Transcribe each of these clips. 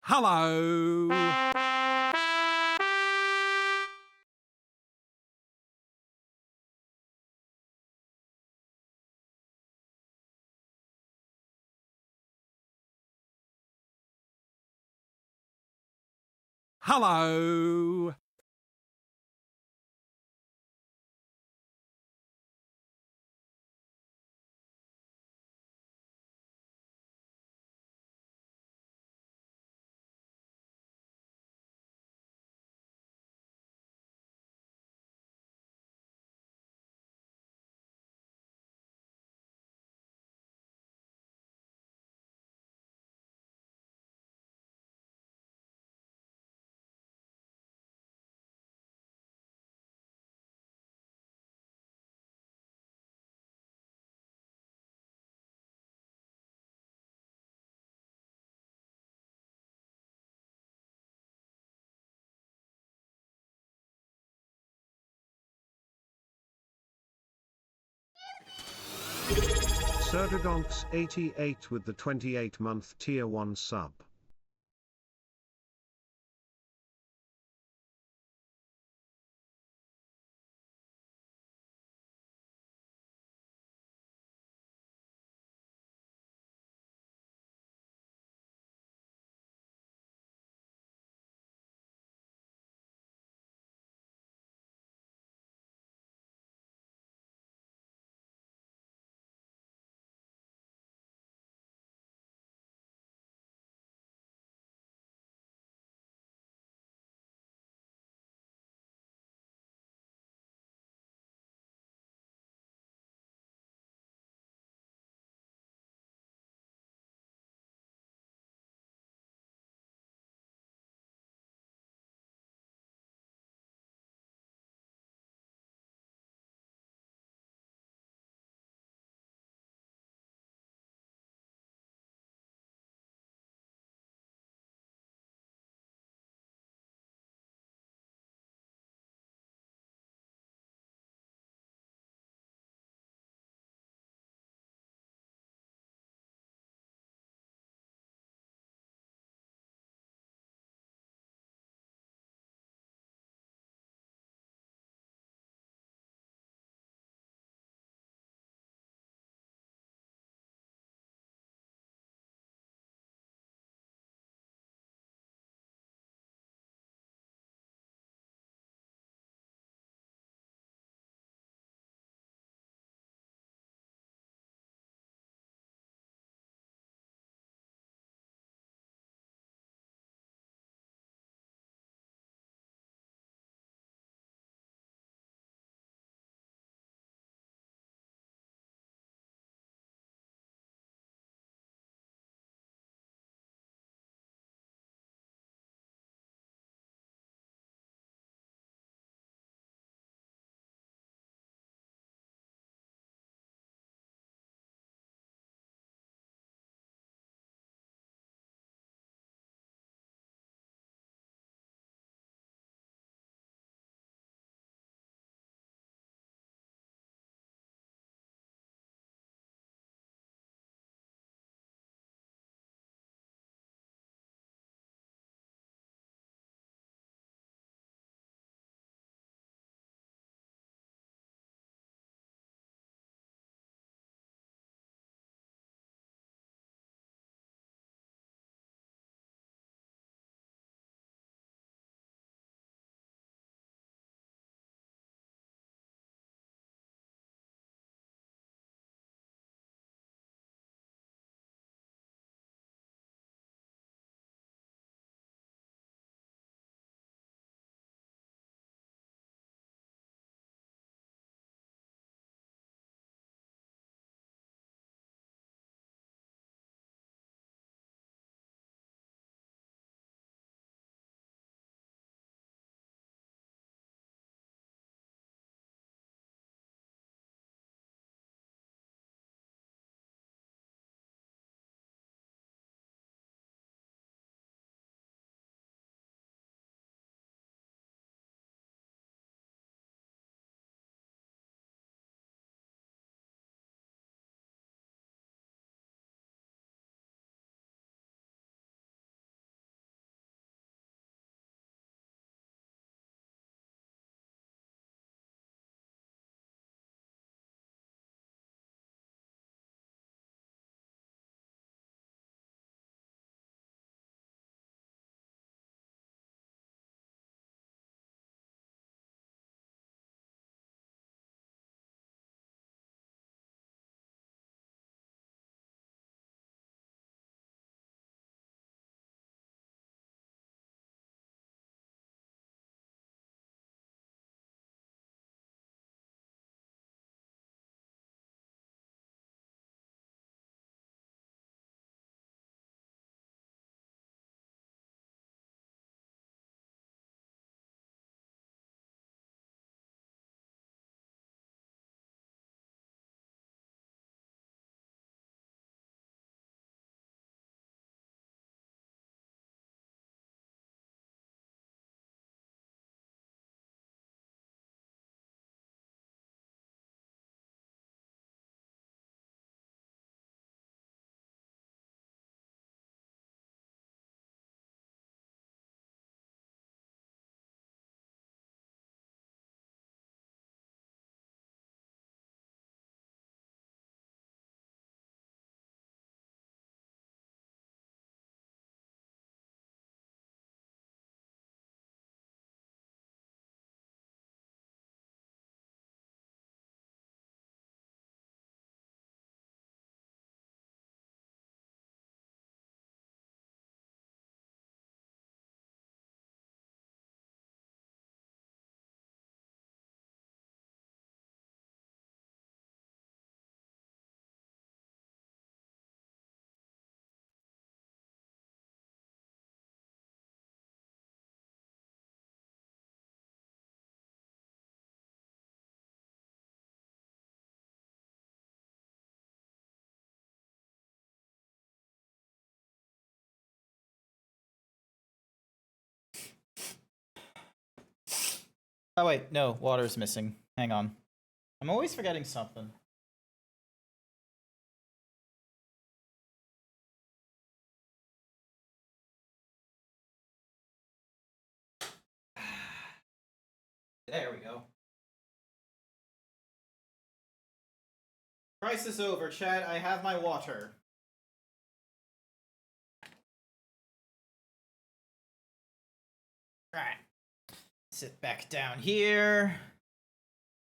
Hello. Hello. Surdragonks88 with the 28-month tier 1 sub. Oh wait, no, water's missing. Hang on. I'm always forgetting something. There we go. Crisis over, chat. I have my water. Alright. Sit back down here.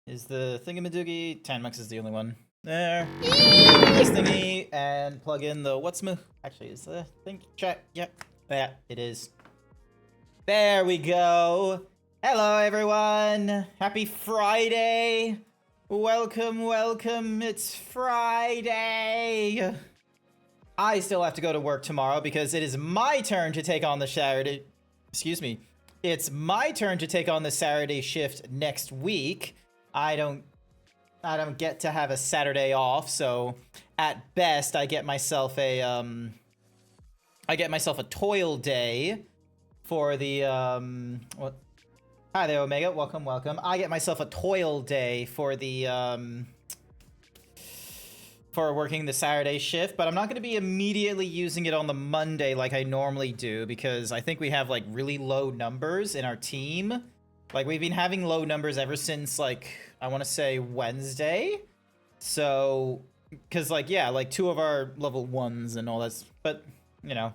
Is the thingamadoogie? Tanmux is the only one. There. This thingy. And plug in the actually, is the thing? Chat. Yep. Yeah, it is. There we go. Hello, everyone. Happy Friday. Welcome, welcome. It's Friday. I still have to go to work tomorrow because it is my turn to take on the Saturday. Excuse me. It's my turn to take on the Saturday shift next week. I don't get to have a Saturday off, so at best I get myself a toil day for the what? Hi there, Omega. Welcome, welcome. I get myself a toil day for the for working the Saturday shift, but I'm not going to be immediately using it on the Monday like I normally do because I think we have like really low numbers in our team. Like we've been having low numbers ever since like I want to say Wednesday. So cuz like yeah, like 2 of our level 1s and all that, but you know,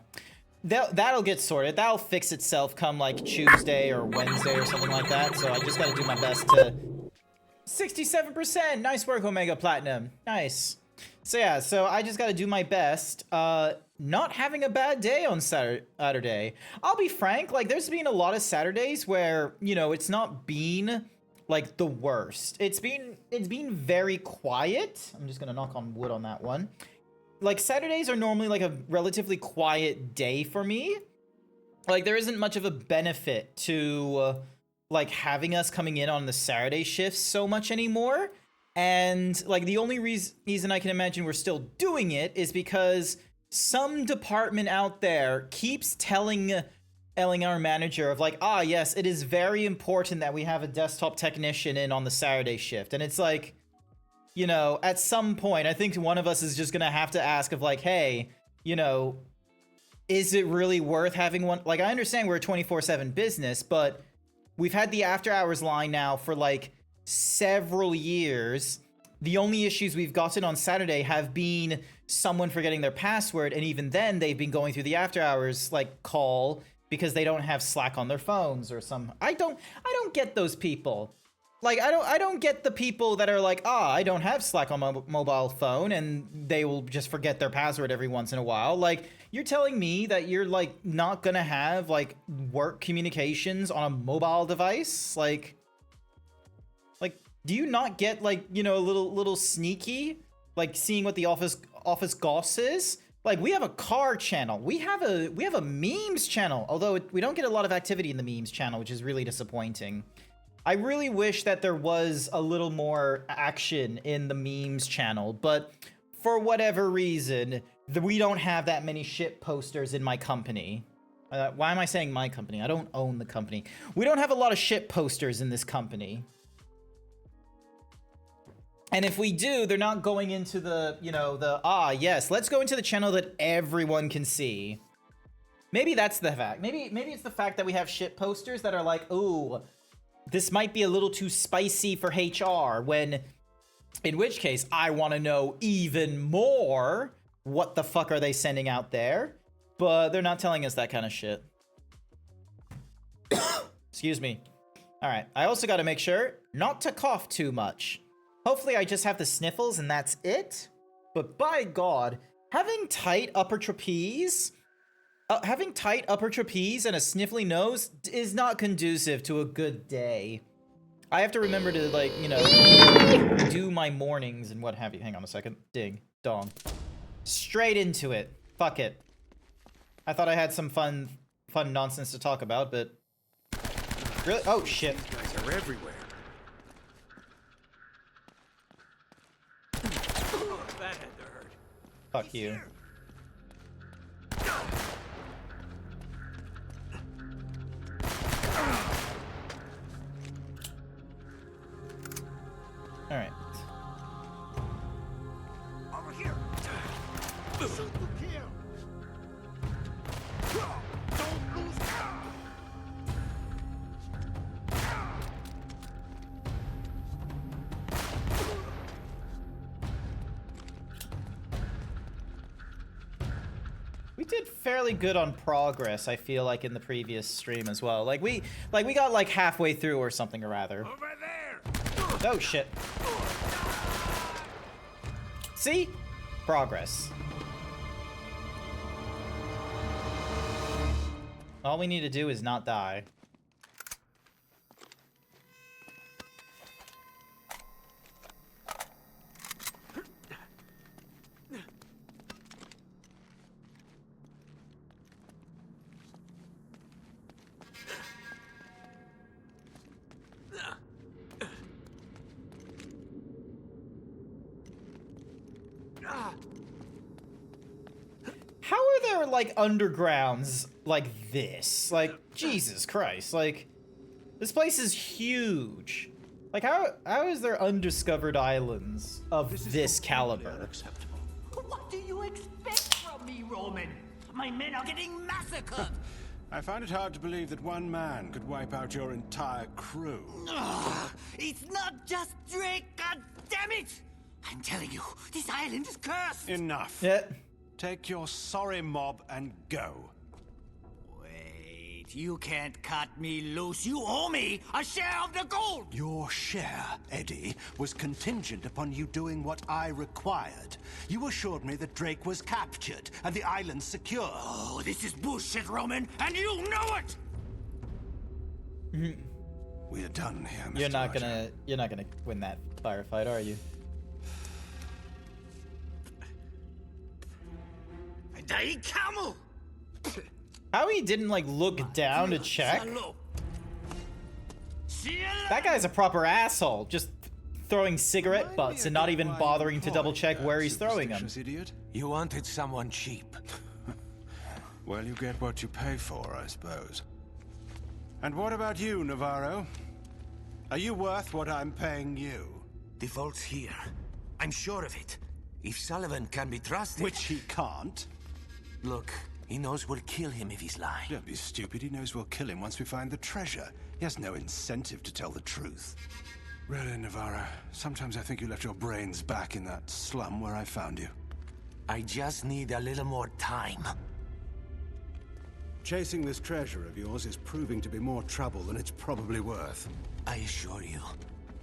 that'll get sorted. That'll fix itself come like Tuesday or Wednesday or something like that. So I just got to do my best to 67%. Nice work, Omega Platinum. Nice. So yeah, so I just got to do my best. Not having a bad day on Saturday. I'll be frank, like there's been a lot of Saturdays where, you know, it's not been like the worst. It's been very quiet. I'm just going to knock on wood on that one. Like Saturdays are normally like a relatively quiet day for me. Like there isn't much of a benefit to like having us coming in on the Saturday shifts so much anymore. And like the only reason I can imagine we're still doing it is because some department out there keeps telling our manager of like, yes, it is very important that we have a desktop technician in on the Saturday shift. And it's like, you know, at some point, I think one of us is just going to have to ask of like, hey, you know, is it really worth having one? Like, I understand we're a 24/7 business, but we've had the after hours line now for like several years. The only issues we've gotten on Saturday have been someone forgetting their password, and even then they've been going through the after hours like call because they don't have Slack on their phones or some. I don't get those people. Like I don't get the people that are like, I don't have Slack on my mobile phone, and they will just forget their password every once in a while. Like you're telling me that you're like not gonna have like work communications on a mobile device? Like do you not get like, you know, a little sneaky, like seeing what the office goss is? Like we have a car channel, we have a memes channel, although we don't get a lot of activity in the memes channel, which is really disappointing. I really wish that there was a little more action in the memes channel, but for whatever reason, we don't have that many shit posters in my company. Why am I saying my company? I don't own the company. We don't have a lot of shit posters in this company. And if we do, they're not going into the, you know, yes, let's go into the channel that everyone can see. Maybe that's the fact. Maybe it's the fact that we have shit posters that are like, ooh, this might be a little too spicy for HR, when, in which case, I want to know even more what the fuck are they sending out there. But they're not telling us that kind of shit. Excuse me. All right, I also got to make sure not to cough too much. Hopefully I just have the sniffles and that's it. But by God, having tight upper trapeze and a sniffly nose is not conducive to a good day. I have to remember to, like, you know, do my mornings and what have you. Hang on a second. Ding. Dong. Straight into it. Fuck it. I thought I had some fun nonsense to talk about, but... Really? Oh, shit. These guys are everywhere. That had to hurt. Fuck you. fairly good on progress, I feel like, in the previous stream as well. Like we got like halfway through or something or rather. Over there! Oh shit. See? Progress. All we need to do is not die. How are there, like, undergrounds like this? Like, Jesus Christ. Like, this place is huge. Like, how is there undiscovered islands of this caliber? Unacceptable. What do you expect from me, Roman? My men are getting massacred! I find it hard to believe that one man could wipe out your entire crew. Ugh, it's not just Drake, god damn it! I'm telling you, this island is cursed! Enough. Yeah. Take your sorry mob and go. Wait, you can't cut me loose. You owe me a share of the gold! Your share, Eddie, was contingent upon you doing what I required. You assured me that Drake was captured and the island secure. Oh, this is bullshit, Roman, and you know it! We are done here, Mr. You're not gonna win that firefight, are you? Die camel! How he didn't, like, look down to check? Hello. That guy's a proper asshole. Just throwing cigarette butts and not even bothering to double check where he's throwing them. Idiot. You wanted someone cheap. Well, you get what you pay for, I suppose. And what about you, Navarro? Are you worth what I'm paying you? The vault's here. I'm sure of it. If Sullivan can be trusted... Which he can't. Look, he knows we'll kill him if he's lying. Don't be stupid. He knows we'll kill him once we find the treasure. He has no incentive to tell the truth. Really, Navarro, sometimes I think you left your brains back in that slum where I found you. I just need a little more time. Chasing this treasure of yours is proving to be more trouble than it's probably worth. I assure you,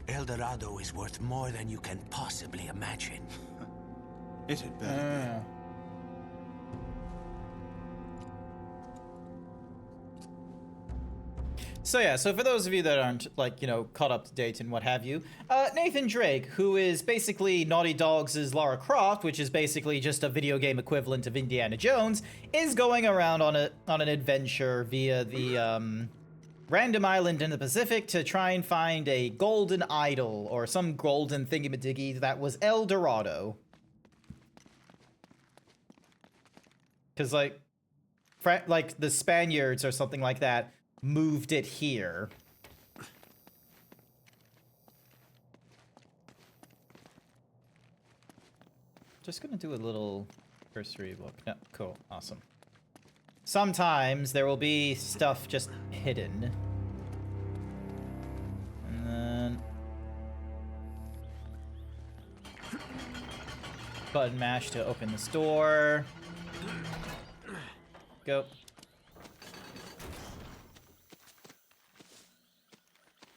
El Dorado is worth more than you can possibly imagine. It had better So yeah, so for those of you that aren't, like, you know, caught up to date and what have you, Nathan Drake, who is basically Naughty Dog's Lara Croft, which is basically just a video game equivalent of Indiana Jones, is going around on an adventure via the random island in the Pacific to try and find a golden idol or some golden thingamadiggy that was El Dorado. Because like the Spaniards or something like that moved it here. Just gonna do a little cursory look. No, cool, awesome. Sometimes there will be stuff just hidden. And then button mash to open this door. Go.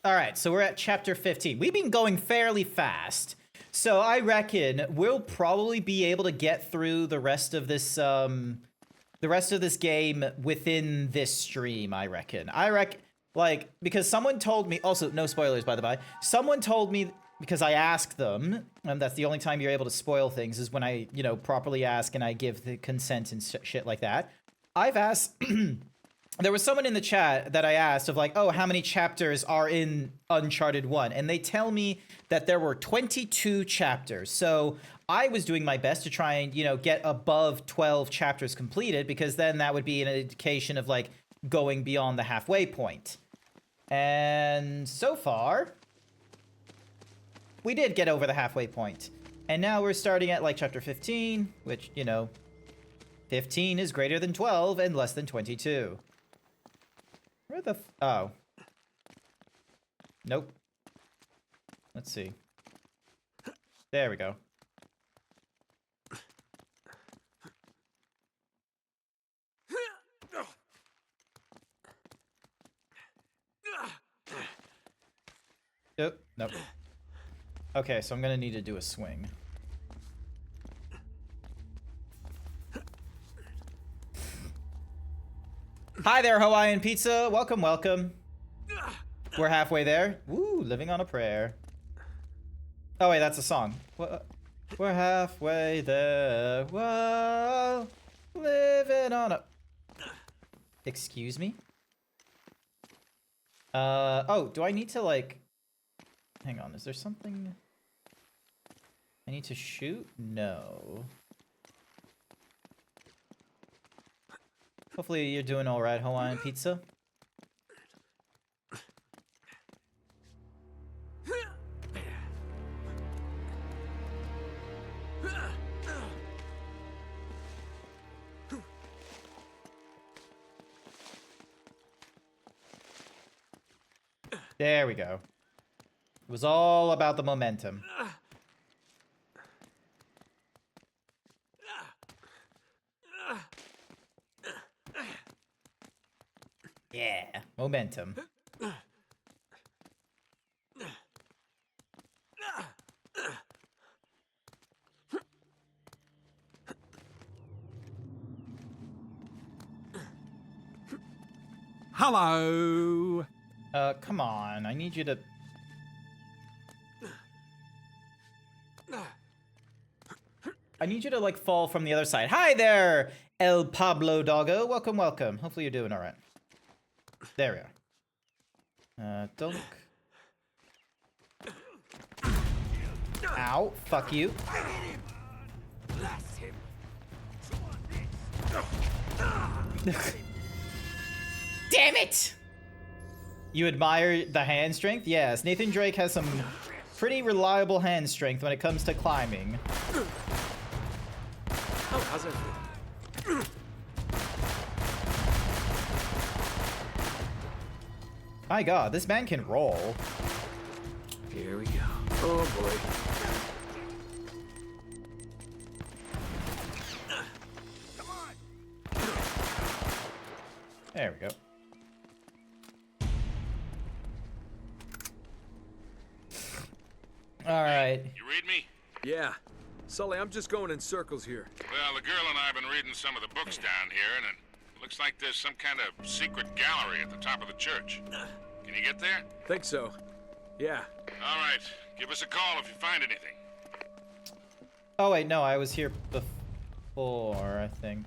All right, so we're at chapter 15. We've been going fairly fast. So I reckon we'll probably be able to get through the rest of this game within this stream, I reckon. Like, because someone told me, also, no spoilers, by the by. Someone told me, because I asked them, and that's the only time you're able to spoil things, is when I, you know, properly ask and I give the consent and shit like that. I've asked... There was someone in the chat that I asked of like, oh, how many chapters are in Uncharted 1? And they tell me that there were 22 chapters. So I was doing my best to try and, you know, get above 12 chapters completed, because then that would be an indication of like going beyond the halfway point. And so far, we did get over the halfway point. And now we're starting at like chapter 15, which, you know, 15 is greater than 12 and less than 22. Where the oh. Nope. Let's see. There we go. Oh, nope. Okay, so I'm gonna need to do a swing. Hi there, Hawaiian Pizza. Welcome, welcome. We're halfway there. Woo, living on a prayer. Oh, wait, that's a song. We're halfway there. Whoa, living on a... Excuse me? Oh, do I need to, like... Hang on, is there something... I need to shoot? No. Hopefully you're doing alright, Hawaiian Pizza. There we go. It was all about the momentum. Yeah, momentum. Hello. Come on. I need you to... I need you to, like, fall from the other side. Hi there, El Pablo Doggo. Welcome, welcome. Hopefully you're doing all right. There we are. Dunk. Ow. Fuck you. Damn it! You admire the hand strength? Yes, Nathan Drake has some pretty reliable hand strength when it comes to climbing. Oh, how's it feel? My god, this man can roll. Here we go. Oh boy. There we go. Alright. You read me? Yeah. Sully, I'm just going in circles here. Well, the girl and I have been reading some of the books down here, and it looks like there's some kind of secret gallery at the top of the church. Can you get there? Think so. Yeah. All right. Give us a call if you find anything. Oh wait, no, I was here before, I think.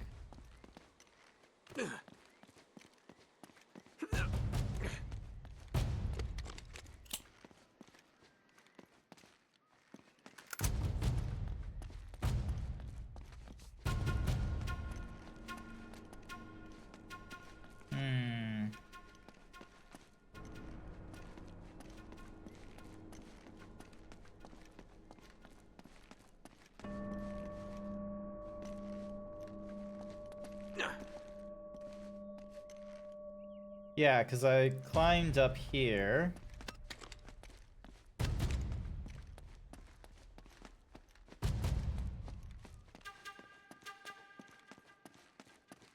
Yeah, because I climbed up here.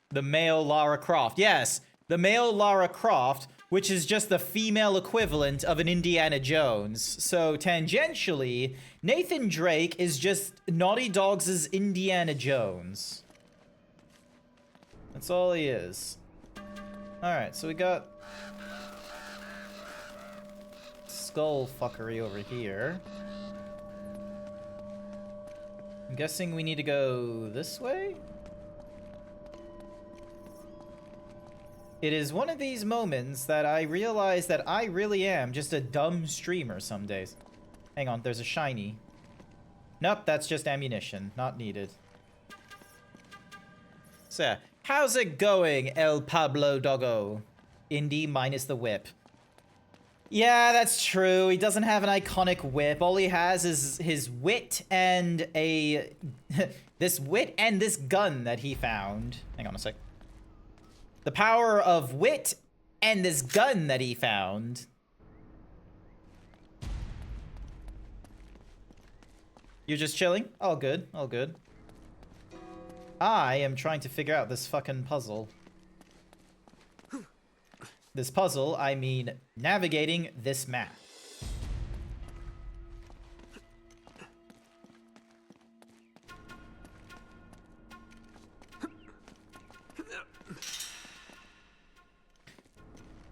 The male Lara Croft. Yes, the male Lara Croft, which is just the female equivalent of an Indiana Jones. So tangentially, Nathan Drake is just Naughty Dog's Indiana Jones. That's all he is. Alright, so we got skull fuckery over here. I'm guessing we need to go this way? It is one of these moments that I realize that I really am just a dumb streamer some days. Hang on, there's a shiny. Nope, that's just ammunition. Not needed. So yeah. How's it going, El Pablo Doggo? Indy minus the whip. Yeah, that's true. He doesn't have an iconic whip. All he has is his wit and a... this wit and this gun that he found. Hang on a sec. The power of wit and this gun that he found. You're just chilling? All good, all good. I am trying to figure out this fucking puzzle. This puzzle, I mean navigating this map.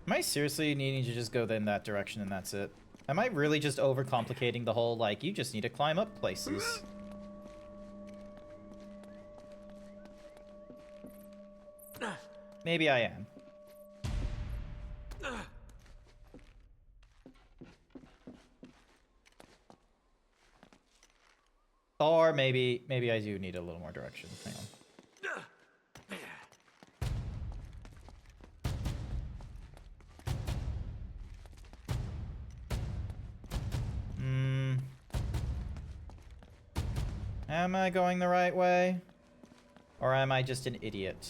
Am I seriously needing to just go in that direction and that's it? Am I really just overcomplicating the whole, like, you just need to climb up places? Maybe I am. Or maybe I do need a little more direction. Hang on. Am I going the right way? Or am I just an idiot?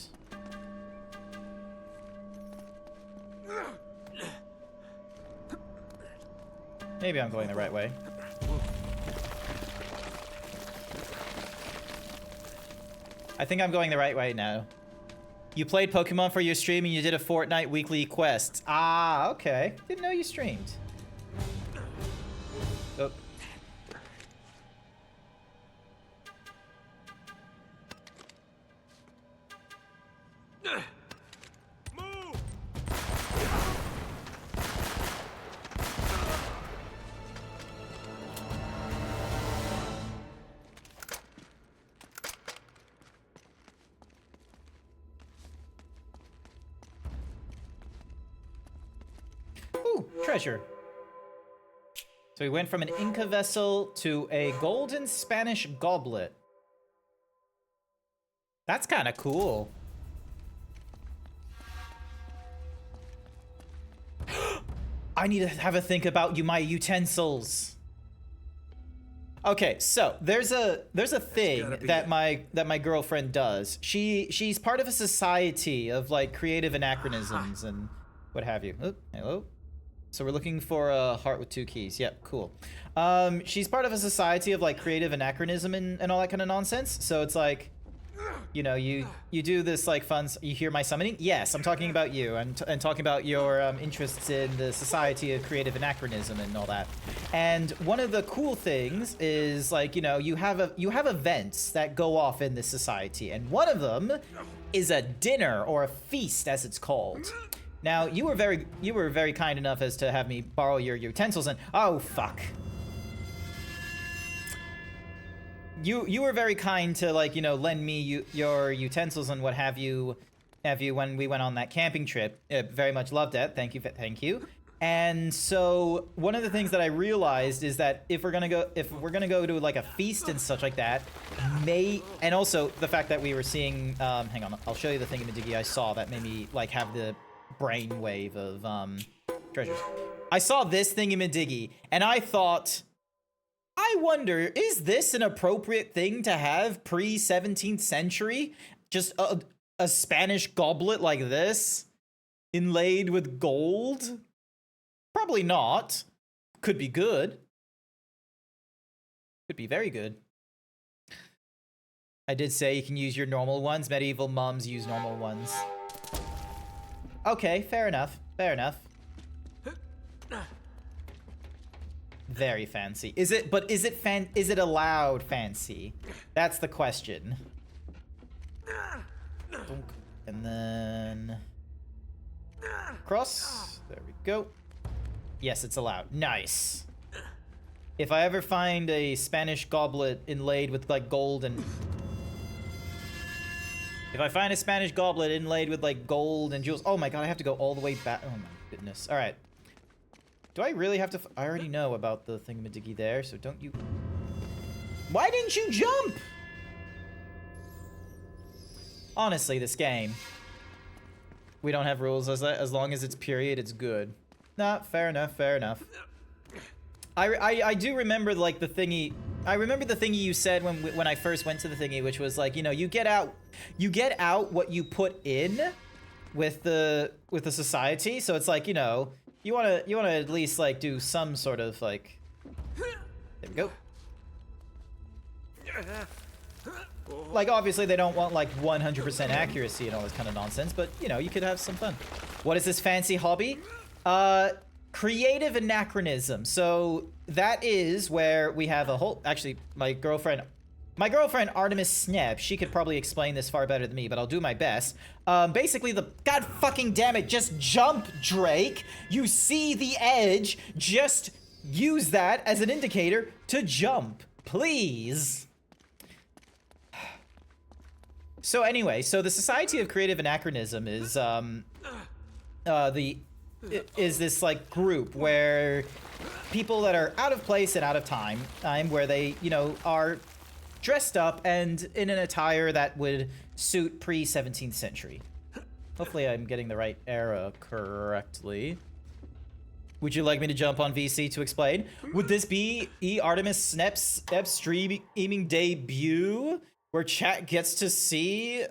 Maybe I'm going the right way. I think I'm going the right way now. You played Pokemon for your stream and you did a Fortnite weekly quest. Ah, okay. Didn't know you streamed. Oh. Ooh, treasure. So we went from an Inca vessel to a golden Spanish goblet. That's kind of cool. I need to have a think about my utensils. Okay, so there's a thing that my girlfriend does. She's part of a society of like creative anachronisms and what have you. Oh, hello. So we're looking for a heart with 2 keys. Yep, cool. She's part of a society of like creative anachronism and all that kind of nonsense. So it's like, you know, you do this like fun. You hear my summoning? Yes, I'm talking about you. I'm talking about your interests in the society of creative anachronism and all that. And one of the cool things is like, you know, you have events that go off in this society, and one of them is a dinner or a feast, as it's called. Now, you were very kind enough as to have me borrow your utensils and oh fuck. You were very kind to like, you know, lend me your utensils and what have you when we went on that camping trip. Very much loved it. Thank you. And so one of the things that I realized is that if we're gonna go to like a feast and such like that, and also the fact that we were seeing hang on, I'll show you the thingamajiggy I saw that made me like have the brainwave of treasures. I saw this thingamadiggy and I thought, I wonder, is this an appropriate thing to have pre-17th century? Just a Spanish goblet like this inlaid with gold? Probably not. Could be good. Could be very good. I did say you can use your normal ones. Medieval mums use normal ones. Okay, fair enough. Fair enough. Very fancy. Is it allowed fancy? That's the question. And then cross. There we go. Yes, it's allowed. Nice. If I ever find a Spanish goblet inlaid with like gold and if I find a Spanish goblet inlaid with like gold and jewels. Oh my god, I have to go all the way back. Oh my goodness. All right. Do I really have to? I already know about the thingamadiggy there, so don't you? Why didn't you jump? Honestly, this game. We don't have rules as long as it's period, it's good. Nah, fair enough, fair enough. I do remember like the thingy. I remember the thingy you said when I first went to the thingy, which was like, you know, you get out what you put in with the society. So it's like, you know, you wanna at least like do some sort of like. There we go. Like obviously they don't want like 100% accuracy and all this kind of nonsense, but you know, you could have some fun. What is this fancy hobby? Creative anachronism. So that is where we have a whole, actually my girlfriend My girlfriend Artemis Snep, she could probably explain this far better than me, but I'll do my best. Basically, God fucking damn it, just jump, Drake. You see the edge, just use that as an indicator to jump, please. So anyway, so the Society of Creative Anachronism is this like group where people that are out of place and out of time, where they, you know, are dressed up and in an attire that would suit pre-17th century. Hopefully I'm getting the right era correctly. Would you like me to jump on VC to explain? Would this be Artemis Snep's streaming debut? Where chat gets to see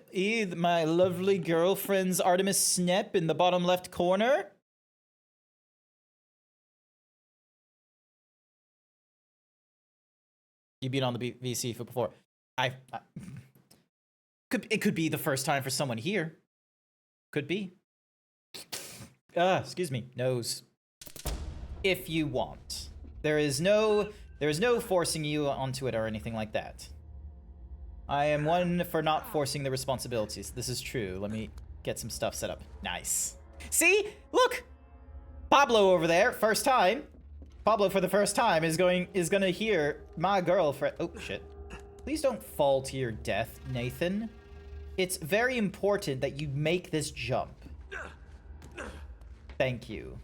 my lovely girlfriend's Artemis Snep in the bottom left corner? You've been on the VC for before. It could be the first time for someone here. Could be. Excuse me, nose. If you want. There is no forcing you onto it or anything like that. I am one for not forcing the responsibilities. This is true. Let me get some stuff set up. Nice. See? Look! Pablo over there, first time. Pablo for the first time is gonna hear my girlfriend. Oh shit. Please don't fall to your death, Nathan. It's very important that you make this jump. Thank you.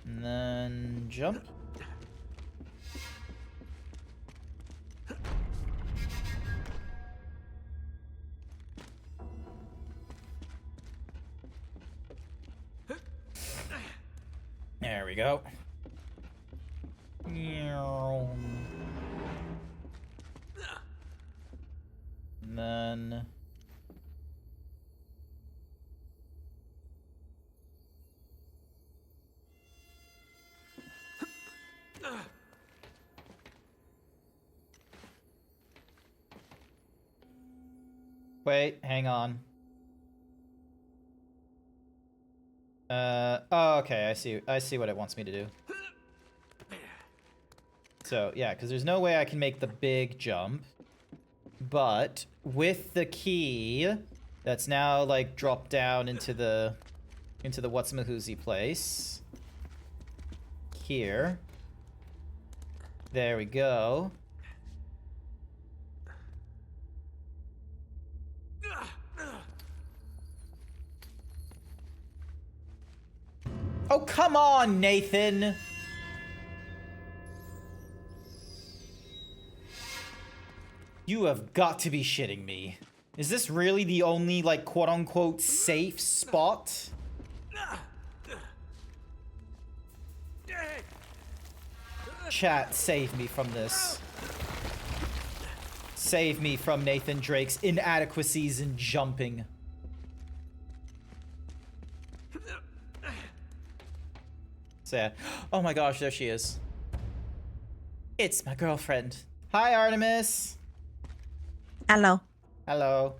And then jump. There we go. And then wait, hang on. Oh, okay, I see what it wants me to do. So, yeah, because there's no way I can make the big jump. But with the key that's now like dropped down into the what's-mahoozy place. Here. There we go. Oh, come on, Nathan! You have got to be shitting me. Is this really the only, like, quote-unquote safe spot? Chat, save me from this. Save me from Nathan Drake's inadequacies in jumping. Sad. Oh my gosh, there she is. It's my girlfriend. Hi, Artemis. Hello. Hello.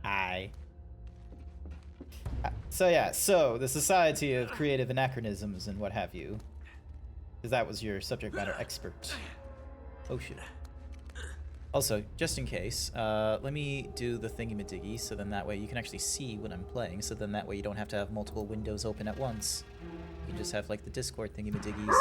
Hi. So yeah, so the Society of Creative Anachronisms and what have you. Because that was your subject matter expert. Oh shit. Also, just in case, let me do the thingy-majiggy so then that way you can actually see what I'm playing, so then that way you don't have to have multiple windows open at once. You can just have like the Discord thingy-majiggies.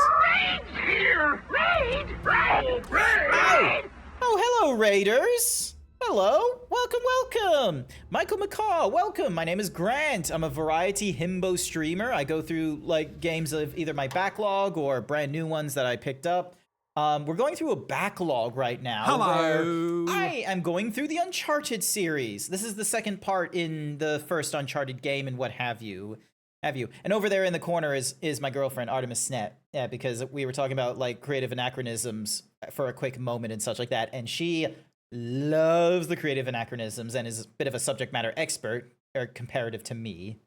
Raid! Oh, hello, Raiders! Hello, welcome! Michael McCaw, welcome! My name is Grant. I'm a variety himbo streamer. I go through, like, games of either my backlog or brand new ones that I picked up. We're going through a backlog right now. Hello! Where I am going through the Uncharted series. This is the second part in the first Uncharted game and what have you. And over there in the corner is my girlfriend, Artemis Snep. Yeah, because we were talking about, like, creative anachronisms for a quick moment and such like that. And she loves the creative anachronisms and is a bit of a subject matter expert, or comparative to me.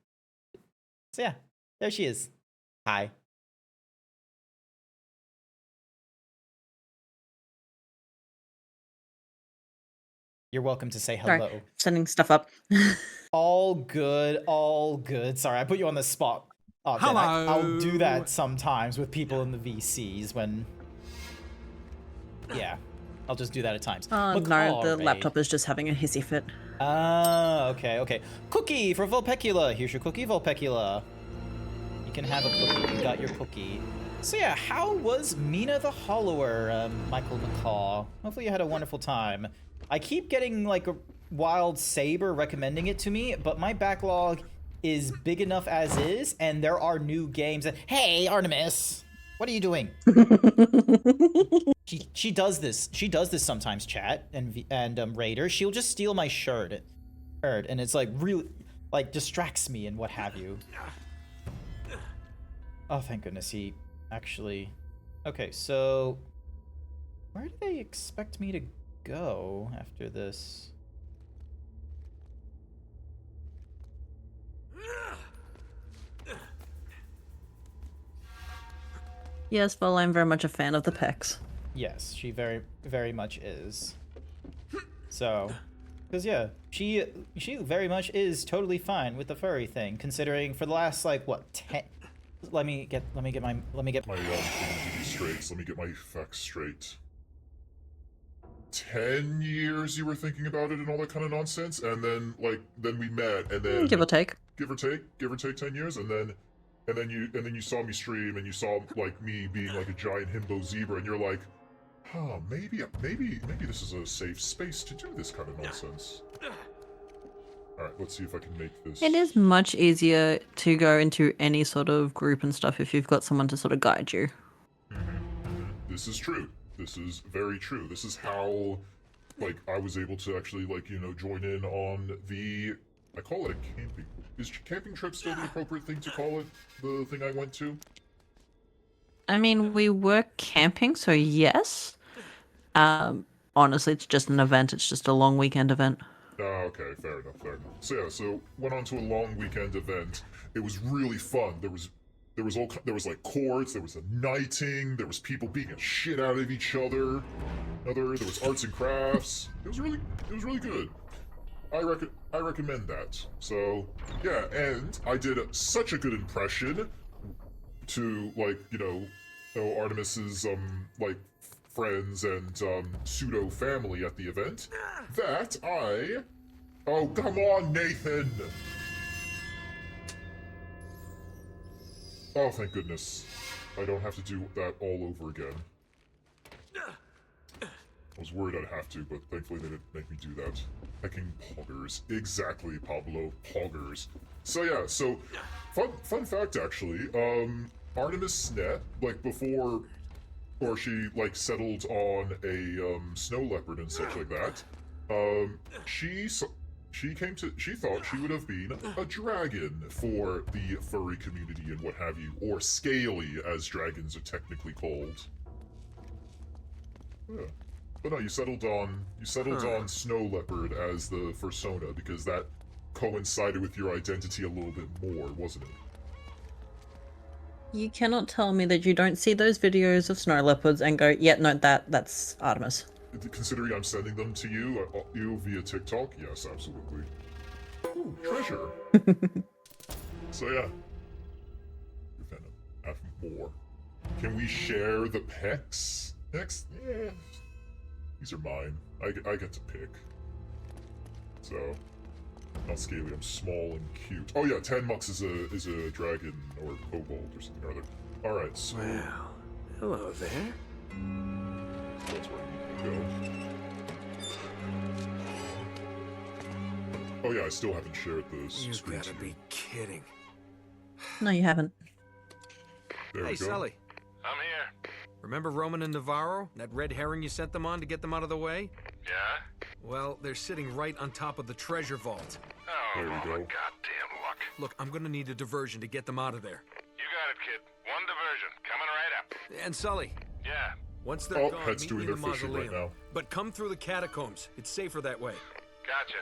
So yeah, there she is. Hi. You're welcome to say Sorry, hello. sending stuff up. All good, all good. Sorry, I put you on the spot. Oh, Dan, I'll do that sometimes with people in the VCs when... Yeah, I'll just do that at times. Oh no, the McCall laptop is just having a hissy fit. Ah, okay, okay. Cookie for Vulpecula. Here's your cookie, Vulpecula. You can have a cookie. You got your cookie. So yeah, how was Mina the Hollower, Michael McCaw? Hopefully you had a wonderful time. I keep getting like a Wild Saber recommending it to me, but my backlog is big enough as is, and there are new games that... Hey, Artemis! What are you doing? She does this. She does this sometimes, chat and Raider. She'll just steal my shirt, and it's like really like distracts me and what have you. Oh, thank goodness he actually. Okay, so where do they expect me to go after this? Yes, well, I'm very much a fan of the pecs. Yes, she very, very much is. So, because yeah, she very much is totally fine with the furry thing, considering for the last like what 10. Let me get my things straight. Let me get my facts straight. 10 years you were thinking about it and all that kind of nonsense, and then then we met, and then Give or take. give or take 10 years, and then you saw me stream, and you saw like me being like a giant himbo zebra, and you're like, huh, maybe this is a safe space to do this kind of nonsense. Alright, let's see if I can make this. It is much easier to go into any sort of group and stuff if you've got someone to sort of guide you. This is true. This is very true. This is how, like, I was able to actually, like, you know, join in on the... I call it a camping... Is camping trip still the appropriate thing to call it? The thing I went to? I mean, we were camping, so yes. Honestly, it's just an event. It's just a long weekend event. Okay, fair enough. So yeah, so went on to a long weekend event. It was really fun. There was like courts, there was a knighting, there was people beating the shit out of each other. There was arts and crafts. It was really good. I recommend that. So yeah, and I did such a good impression to, like, you know, Artemis's like friends and pseudo family at the event that I... Oh, come on, Nathan! Oh, thank goodness. I don't have to do that all over again. I was worried I'd have to, but thankfully they didn't make me do that. Hecking poggers. Exactly, Pablo. Poggers. So yeah, so... Fun fact, actually. Artemis Snet, like, before... Or she, like, settled on a, snow leopard and such like that. She thought she would have been a dragon for the furry community and what have you. Or scaly, as dragons are technically called. Yeah. But no, you settled on snow leopard as the fursona, because that coincided with your identity a little bit more, wasn't it? You cannot tell me that you don't see those videos of snow leopards and go, yeah, no, that's Artemis. Considering I'm sending them to you via TikTok, yes, absolutely. Ooh, treasure. So yeah. You're fan of have more. Can we share the pecs? Pecs? Yeah. These are mine. I get to pick. So, not scaly, I'm small and cute. Oh yeah, 10 Mux is a dragon or kobold or something or other. Alright, so... Well, hello there. That's where I need to go. Oh yeah, I still haven't shared this. You screen gotta to be kidding. No, you haven't. There Hey, we go. Sully. I'm here. Remember Roman and Navarro? That red herring you sent them on to get them out of the way? Yeah? Well, they're sitting right on top of the treasure vault. Oh, There we all go. the goddamn luck. Look, I'm gonna need a diversion to get them out of there. You got it, kid. One diversion. Coming right up. And Sully, Yeah. once they're Oh, gone, Head's meet doing me in the their fishing right mausoleum. now. But come through the catacombs. It's safer that way. Gotcha.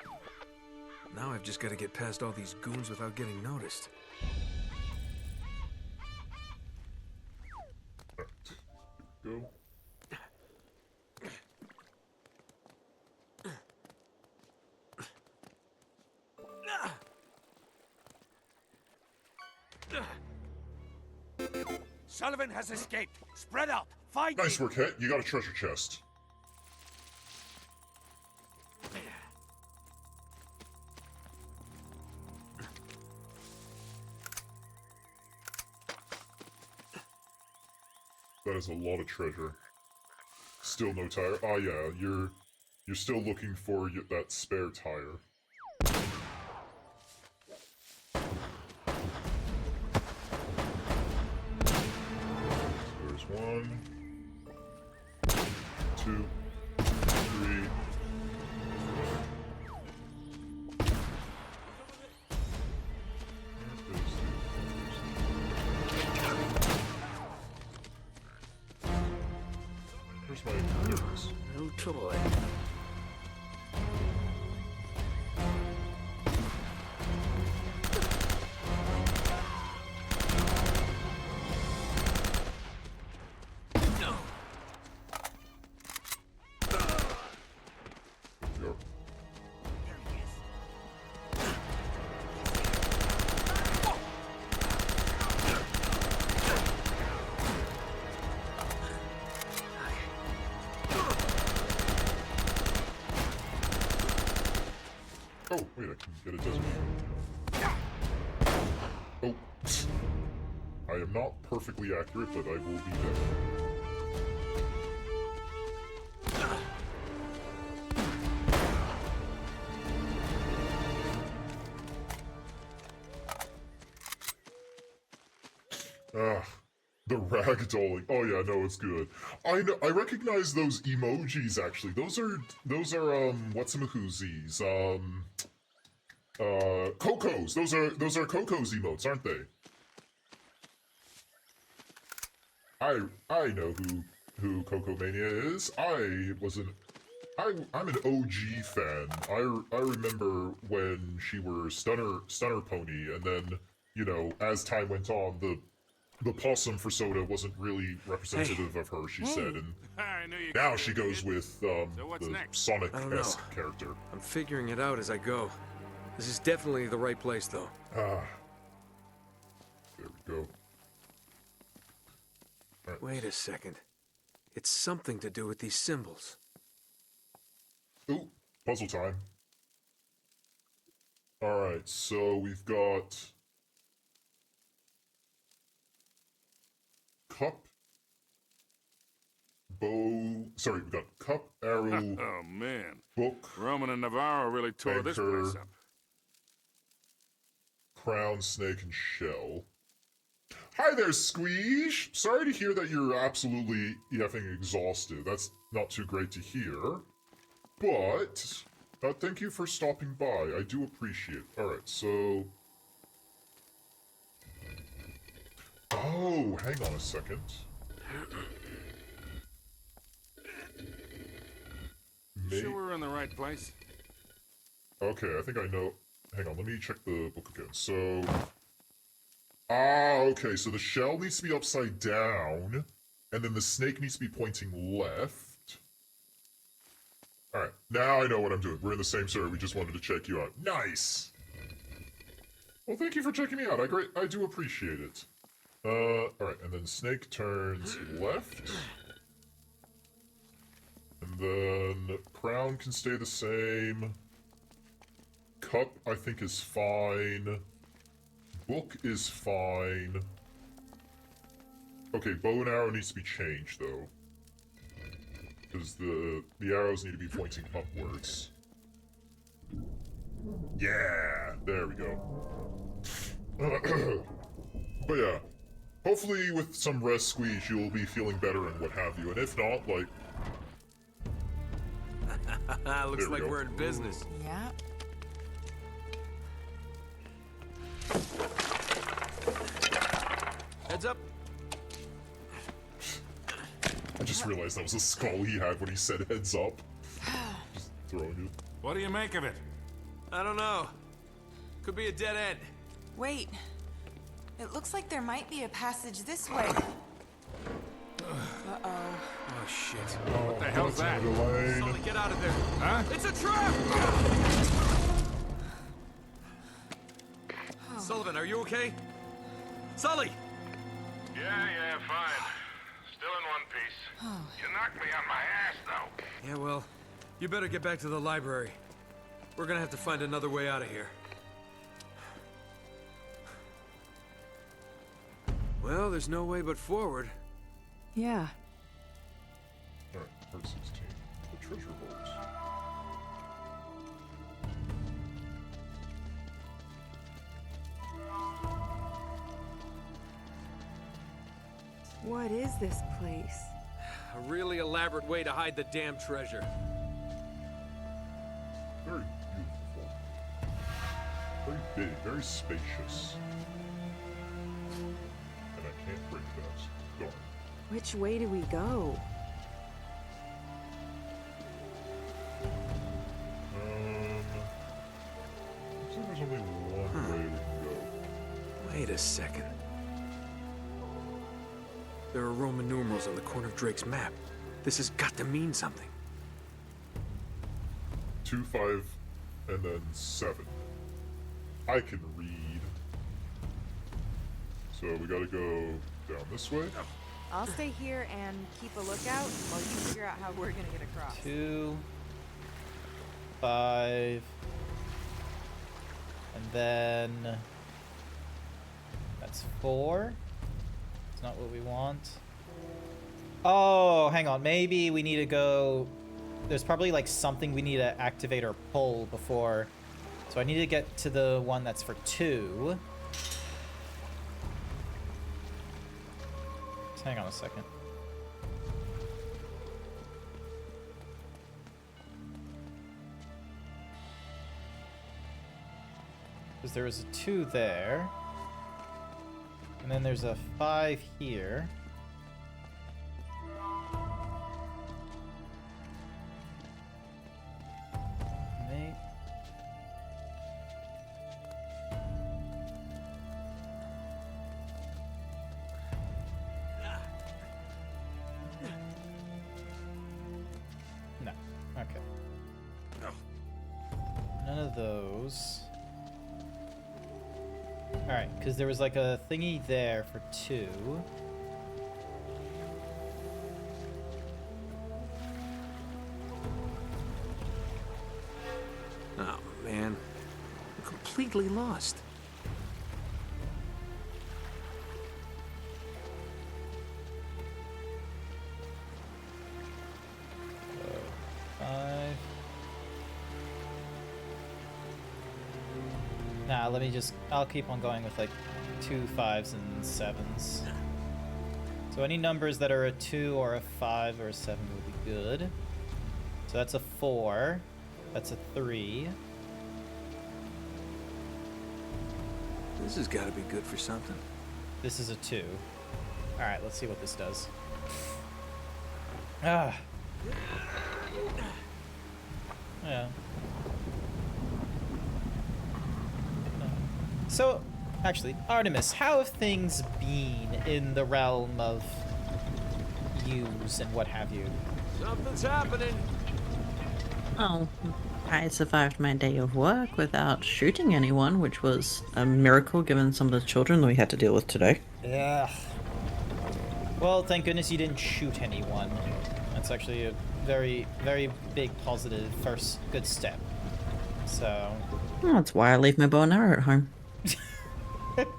Now I've just got to get past all these goons without getting noticed. Go. Sullivan has escaped. Spread out. Fight Nice me. work, Het. You got a treasure chest. That is a lot of treasure. Still no tire. Ah, yeah, you're still looking for that spare tire. So there's 1, 2, 3. Where's my earrings? No toy. Go. Oh, wait, I can get a designate. Oh. I am not perfectly accurate, but I will be there. Ah, the ragdolling. Oh yeah, no, it's good. I know. I recognize those emojis. Actually, those are what's-a-mahoozies. Coco's. Those are Coco's emotes, aren't they? I know who Coco Mania is. I'm an OG fan. I remember when she were Stunner Pony, and then, you know, as time went on, the possum for Soda wasn't really representative of her, she said, and I knew you now could she do it, goes kid. with what's the next? I don't know. Sonic-esque character. I'm figuring it out as I go. This is definitely the right place, though. Ah, there we go. Wait a second. It's something to do with these symbols. Ooh, puzzle time. Alright, so we've got cup, bow, sorry, we've got cup, arrow, Oh, man. book, Roman and Navarro really tore this Anchor. place up. crown, snake, and shell. Hi there, Squeeze! Sorry to hear that you're absolutely effing exhausted. That's not too great to hear. But, thank you for stopping by. I do appreciate it. Alright, so... Oh, hang on a second. Sure we're in the right place? Okay, I think I know. Hang on, let me check the book again. So... Ah, okay, so the shell needs to be upside down, and then the snake needs to be pointing left. Alright, now I know what I'm doing. We're in the same server, we just wanted to check you out. Nice! Well, thank you for checking me out. I do appreciate it. Alright, and then snake turns left. And then crown can stay the same. Cup, I think, is fine. Book is fine. Okay, bow and arrow needs to be changed, though. Because the arrows need to be pointing upwards. Yeah! There we go. But yeah. Hopefully with some rest, Squeeze, you'll be feeling better and what have you. And if not, like... Looks There we like go. we're in business. Yeah. Heads up. I just realized that was a skull he had when he said heads up. Just throwing it. What do you make of it? I don't know. Could be a dead end. Wait. It looks like there might be a passage this way. Uh-oh. Oh, shit. What the hell's that? Sully, get out of there. Huh? It's a trap! Sullivan, are you okay? Sully! Yeah, Yeah, fine. Still in one piece. You knocked me on my ass, though. Yeah, well, you better get back to the library. We're gonna have to find another way out of here. Well, there's no way but forward. Yeah. Alright, part 16. The treasure vault. What is this place? A really elaborate way to hide the damn treasure. Very beautiful. Very big, very spacious. And I can't break that. Darn. Which way do we go? Looks like there's only one way we can go. Wait a second. There are Roman numerals on the corner of Drake's map. This has got to mean something. 2, 5, and then 7. I can read. So we gotta go down this way. I'll stay here and keep a lookout while you figure out how we're gonna get across. 2, 5, and then that's 4. It's not what we want. Oh, hang on. Maybe we need to go. There's probably like something we need to activate or pull before. So I need to get to the one that's for 2. Just hang on a second. Because there was a 2 there. And then there's a 5 here. Mate. No. Okay. None of those. Alright, because there was like a thingy there for 2. Oh, man. I'm completely lost. So, 5. Nah, let me just... I'll keep on going with like 2 5s and 7s. So any numbers that are a 2 or a 5 or a 7 would be good. So that's a 4. That's a 3. This has got to be good for something. This is a 2. Alright, let's see what this does. Ah. Yeah. So, actually, Artemis, how have things been in the realm of use and what have you? Something's happening. Oh, I survived my day of work without shooting anyone, which was a miracle given some of the children that we had to deal with today. Yeah. Well, thank goodness you didn't shoot anyone. That's actually a very, very big positive first good step. So... Well, that's why I leave my bow and arrow at home. Good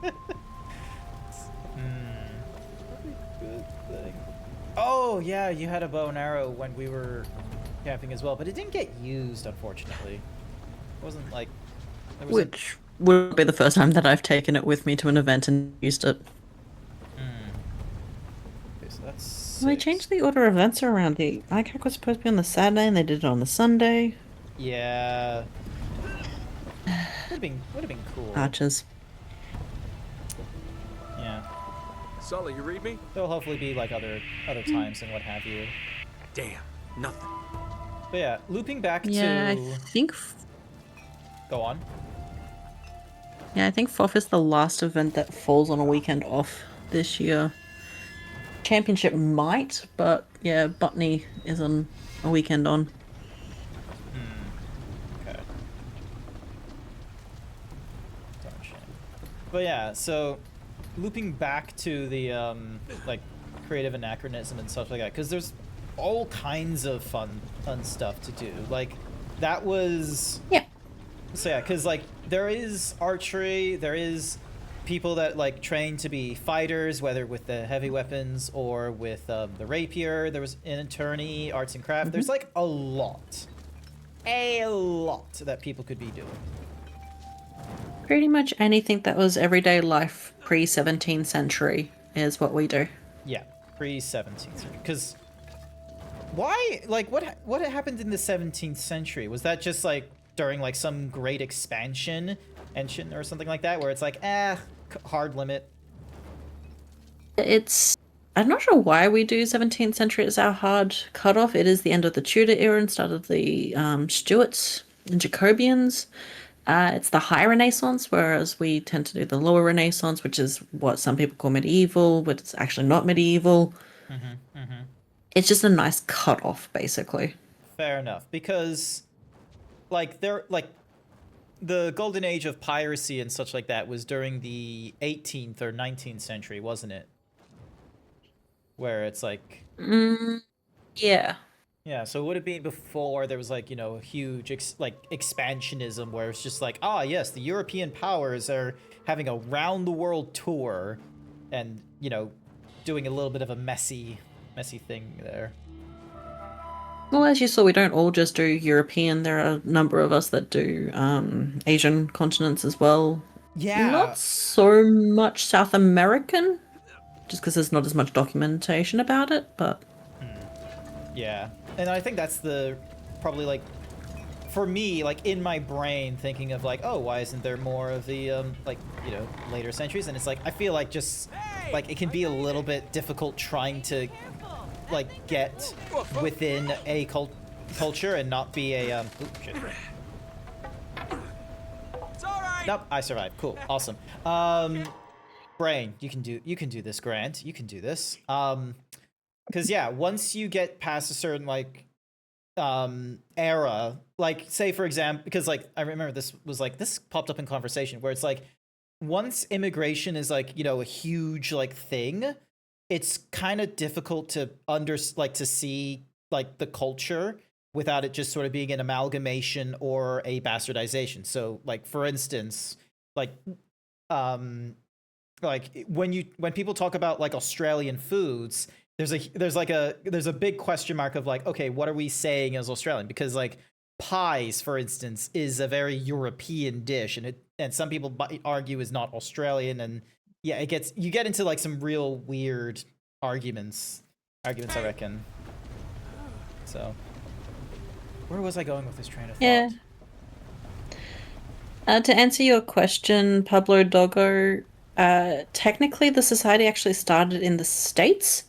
thing. Oh, yeah, you had a bow and arrow when we were camping as well, but it didn't get used, unfortunately. It wasn't like... There was Which would be the first time that I've taken it with me to an event and used it. Okay, so that's Well, they 6. changed the order of events around. The ICAC was supposed to be on the Saturday, and they did it on the Sunday. Yeah. Would have been cool. Archers. Yeah. Sully, you read me? There'll hopefully be like other times and what have you. Damn, nothing. But yeah, looping back Yeah, to... I think... Go on. Yeah, I think FOF is the last event that falls on a weekend off this year. Championship might, but yeah, Botany is on a weekend on. Okay. Darn shame. But yeah, so looping back to the like creative anachronism and stuff like that, because there's all kinds of fun stuff to do. Like that was So yeah, because like there is archery, there is people that like train to be fighters, whether with the heavy weapons or with the rapier. There was an attorney, arts and craft. There's like a lot that people could be doing. Pretty much anything that was everyday life pre-17th century is what we do. Yeah, pre-17th century. Because why? Like, what happened in the 17th century? Was that just like during like some great expansion engine or something like that, where it's like, hard limit? I'm not sure why we do 17th century as our hard cutoff. It is the end of the Tudor era and start of the Stuarts and Jacobians. It's the High Renaissance, whereas we tend to do the Lower Renaissance, which is what some people call medieval, but it's actually not medieval. It's just a nice cutoff, basically. Fair enough, because like the golden age of piracy and such like that was during the 18th or 19th century, wasn't it? Where it's like... Yeah. Yeah, so would it be before there was like, you know, huge expansionism where it's just like, yes, the European powers are having a round the world tour and, you know, doing a little bit of a messy thing there. Well, as you saw, we don't all just do European. There are a number of us that do Asian continents as well. Yeah. Not so much South American, just because there's not as much documentation about it, but... Yeah, and I think that's probably like, for me, like in my brain, thinking of like, oh, why isn't there more of the, like, you know, later centuries? And it's like, I feel like just, like, it can be a little bit difficult trying to, like, get within a culture and not be a, oops, shit. It's all right. Nope, I survived. Cool, awesome. Brain, you can do this, Grant. You can do this. Because yeah, once you get past a certain like era, like say for example, because like I remember this popped up in conversation where it's like once immigration is like, you know, a huge like thing, it's kind of difficult to to see like the culture without it just sort of being an amalgamation or a bastardization. So like for instance, like when people talk about like Australian foods, there's a big question mark of like, okay, what are we saying as Australian? Because like pies, for instance, is a very European dish, and some people might argue is not Australian, and yeah, you get into like some real weird arguments, I reckon. So, where was I going with this train of thought? Yeah. To answer your question, Pablo Doggo, technically the society actually started in the States.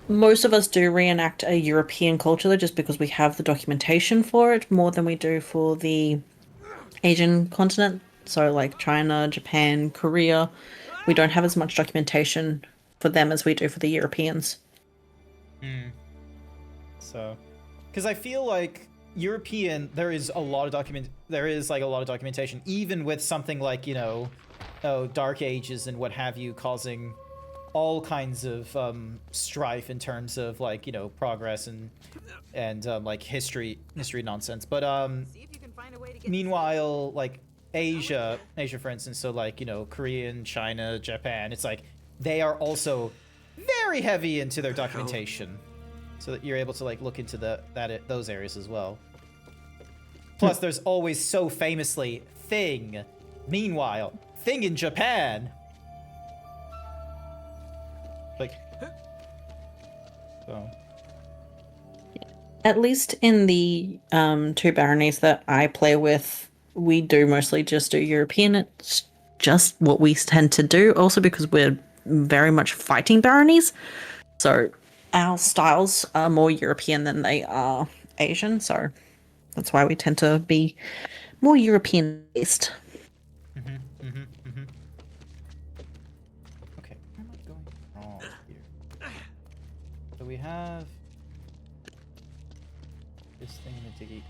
Most of us do reenact a European culture though, just because we have the documentation for it more than we do for the Asian continent. So like China, Japan, Korea, we don't have as much documentation for them as we do for the Europeans. So, because I feel like European, there is a lot of documentation, even with something like, you know, Dark Ages and what have you, causing all kinds of strife in terms of like, you know, progress and like history nonsense. But meanwhile, like Asia for instance, so like, you know, Korean, China, Japan, it's like they are also very heavy into their documentation, so that you're able to like look into those areas as well. Plus, there's always so famously thing. Meanwhile, thing in Japan. Like, so. At least in the two baronies that I play with, we do mostly just do European. It's just what we tend to do. Also because we're very much fighting baronies, so our styles are more European than they are Asian. So that's why we tend to be more European based. Okay, where am I going wrong here? So we have this thing in the diggy.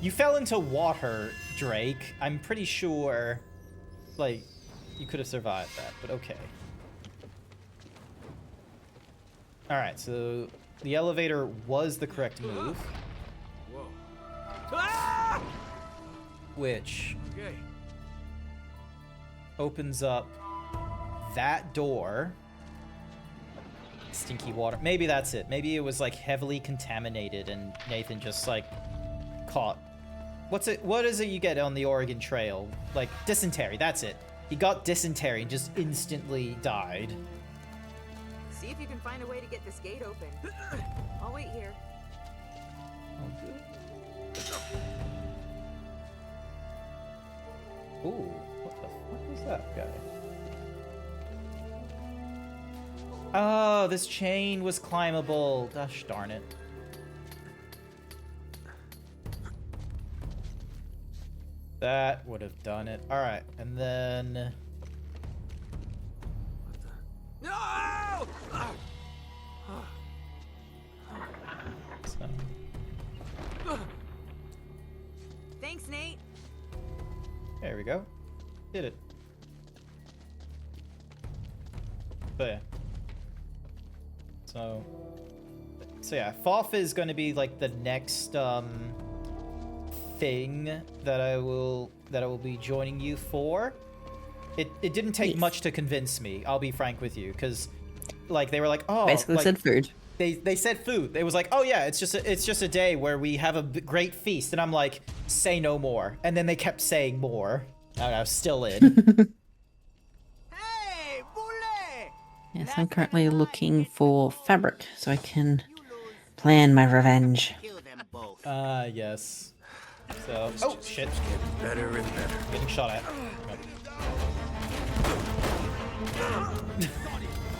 You fell into water, Drake. I'm pretty sure like, you could have survived that, but okay. Alright, so the elevator was the correct move. Whoa. Ah! Which Okay. opens up that door. Stinky water. Maybe that's it. Maybe it was like heavily contaminated and Nathan just like caught. What is it you get on the Oregon Trail? Like dysentery, that's it. He got dysentery and just instantly died. See if you can find a way to get this gate open. I'll wait here. Ooh, what the fuck was that guy? Oh, this chain was climbable. Gosh darn it. That would have done it. Alright, and then... No! So, Thanks, Nate. there we go. Did it. So yeah. So yeah, FOF is going to be like the next thing that I will be joining you for. It didn't take much to convince me. I'll be frank with you, because like they were like, oh, Basically like, said food. They said food. It was like, oh yeah, it's just a day where we have a great feast, and I'm like, say no more. And then they kept saying more, and I was still in. Hey, Boule! Yes, I'm currently looking for fabric so I can plan my revenge. Kill them both. Yes. So, oh shit, Better and better. getting shot at.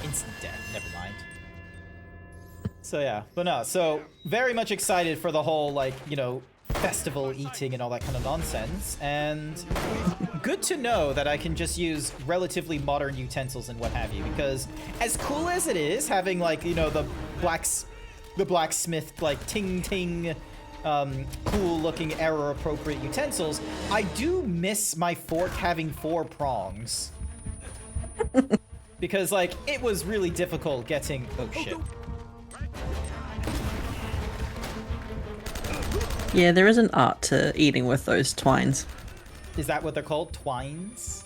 Instant death. Never mind. So yeah, but no. So very much excited for the whole like festival eating and all that kind of nonsense, and good to know that I can just use relatively modern utensils and what have you, because as cool as it is having like the blacksmith like ting ting cool looking era appropriate utensils, I do miss my fork having 4 prongs. Because like it was really difficult getting shit. Yeah, there is an art to eating with those twines. Is that what they're called? Twines?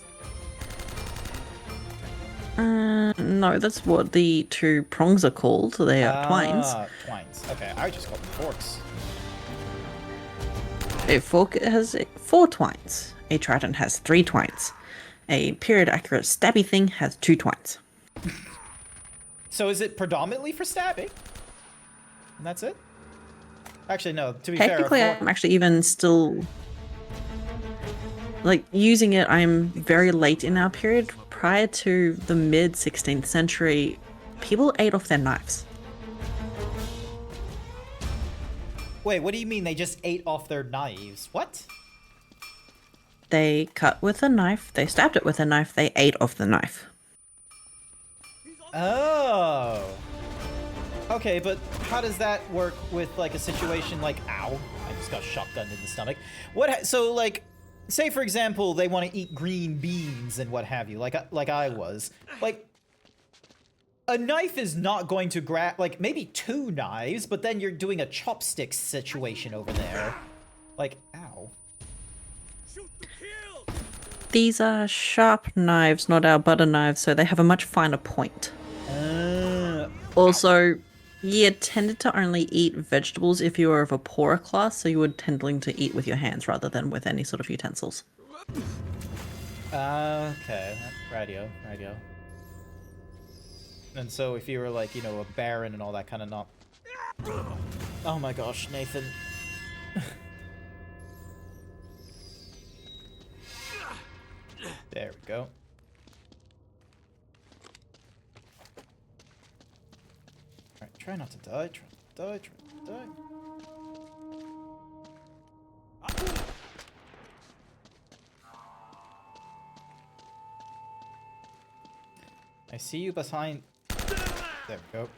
No, that's what the 2 prongs are called. They are twines. Twines. Okay, I just call them forks. A fork has 4 twines. A trident has 3 twines. A period accurate stabby thing has 2 twines. So is it predominantly for stabbing? And that's it? Actually, no. To be fair, Technically, I'm actually even still like using it. I'm very late in our period. Prior to the mid 16th century, people ate off their knives. Wait, what do you mean they just ate off their knives? What? They cut with a knife, they stabbed it with a knife, they ate off the knife. Oh. Okay, but how does that work with like a situation like, ow, I just got shotgunned in the stomach. So like, say for example, they want to eat green beans and what have you, like I was. Like, a knife is not going to grab, like maybe 2 knives, but then you're doing a chopstick situation over there. Like, ow. These are sharp knives, not our butter knives, so they have a much finer point. Also, you tended to only eat vegetables if you were of a poorer class, so you were tending to eat with your hands rather than with any sort of utensils. Okay, radio. And so if you were like, a baron and all that kind of not... Oh my gosh, Nathan. There we go. Alright, try not to die, try not to die. I see you behind... There we go.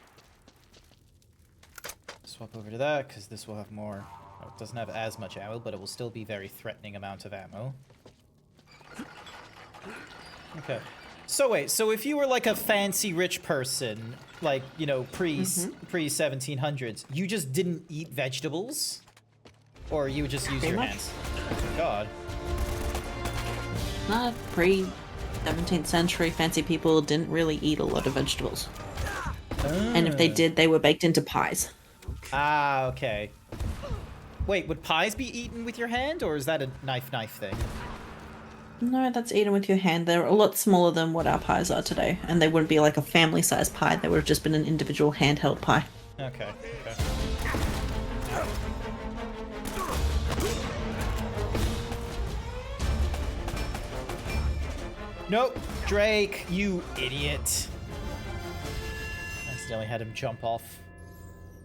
Swap over to that, because this will have more... Oh, it doesn't have as much ammo, but it will still be very threatening amount of ammo. Okay. So wait, so if you were like a fancy rich person, like, you know, pre 1700s, you just didn't eat vegetables? Or you would just use your hands? God. No, pre 17th century fancy people didn't really eat a lot of vegetables. And if they did, they were baked into pies. Ah, okay. Wait, would pies be eaten with your hand, or is that a knife thing? No, that's eaten with your hand. They're a lot smaller than what our pies are today, and they wouldn't be like a family-sized pie. They would have just been an individual handheld pie. Okay, okay. Nope, Drake, you idiot. I accidentally had him jump off.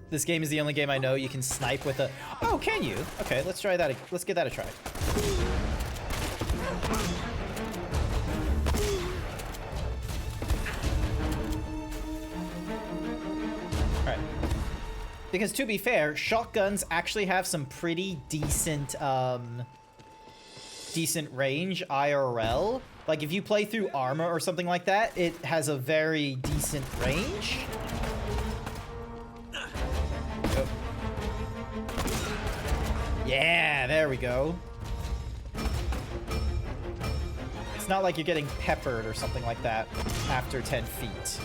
This game is the only game I know you can snipe with a... Oh, can you? Okay, let's try that. Let's give that a try. Alright. Because to be fair, shotguns actually have some pretty decent, decent range IRL. Like, if you play through armor or something like that, it has a very decent range. Oh. Yeah, there we go. It's not like you're getting peppered or something like that after 10 feet.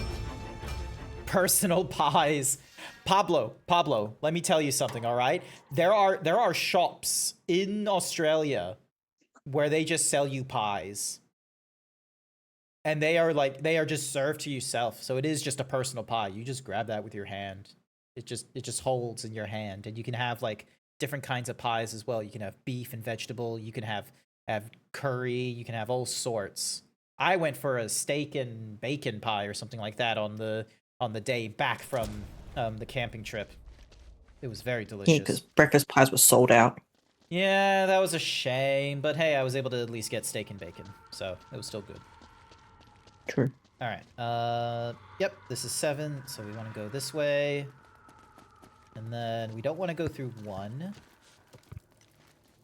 Personal pies. Pablo, let me tell you something, all right? There are shops in Australia where they just sell you pies. And they are just served to yourself. So it is just a personal pie. You just grab that with your hand. It just holds in your hand, and you can have like different kinds of pies as well. You can have beef and vegetable, you can have curry, you can have all sorts. I went for a steak and bacon pie or something like that on the day back from the camping trip. It was very delicious. Yeah, because breakfast pies were sold out. Yeah, that was a shame, but hey, I was able to at least get steak and bacon, so it was still good. True. All right. Yep, this is 7, so we want to go this way. And then we don't want to go through 1.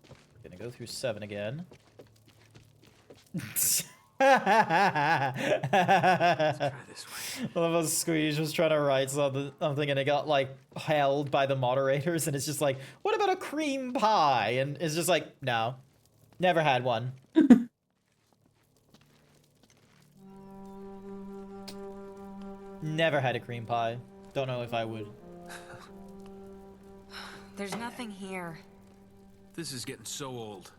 We're gonna go through 7 again. Let's try this way. I love how Squeeze was trying to write something and it got like held by the moderators, and it's just like, what about a cream pie? And it's just like, no, never had one. Never had a cream pie. Don't know if I would. There's nothing here. This is getting so old.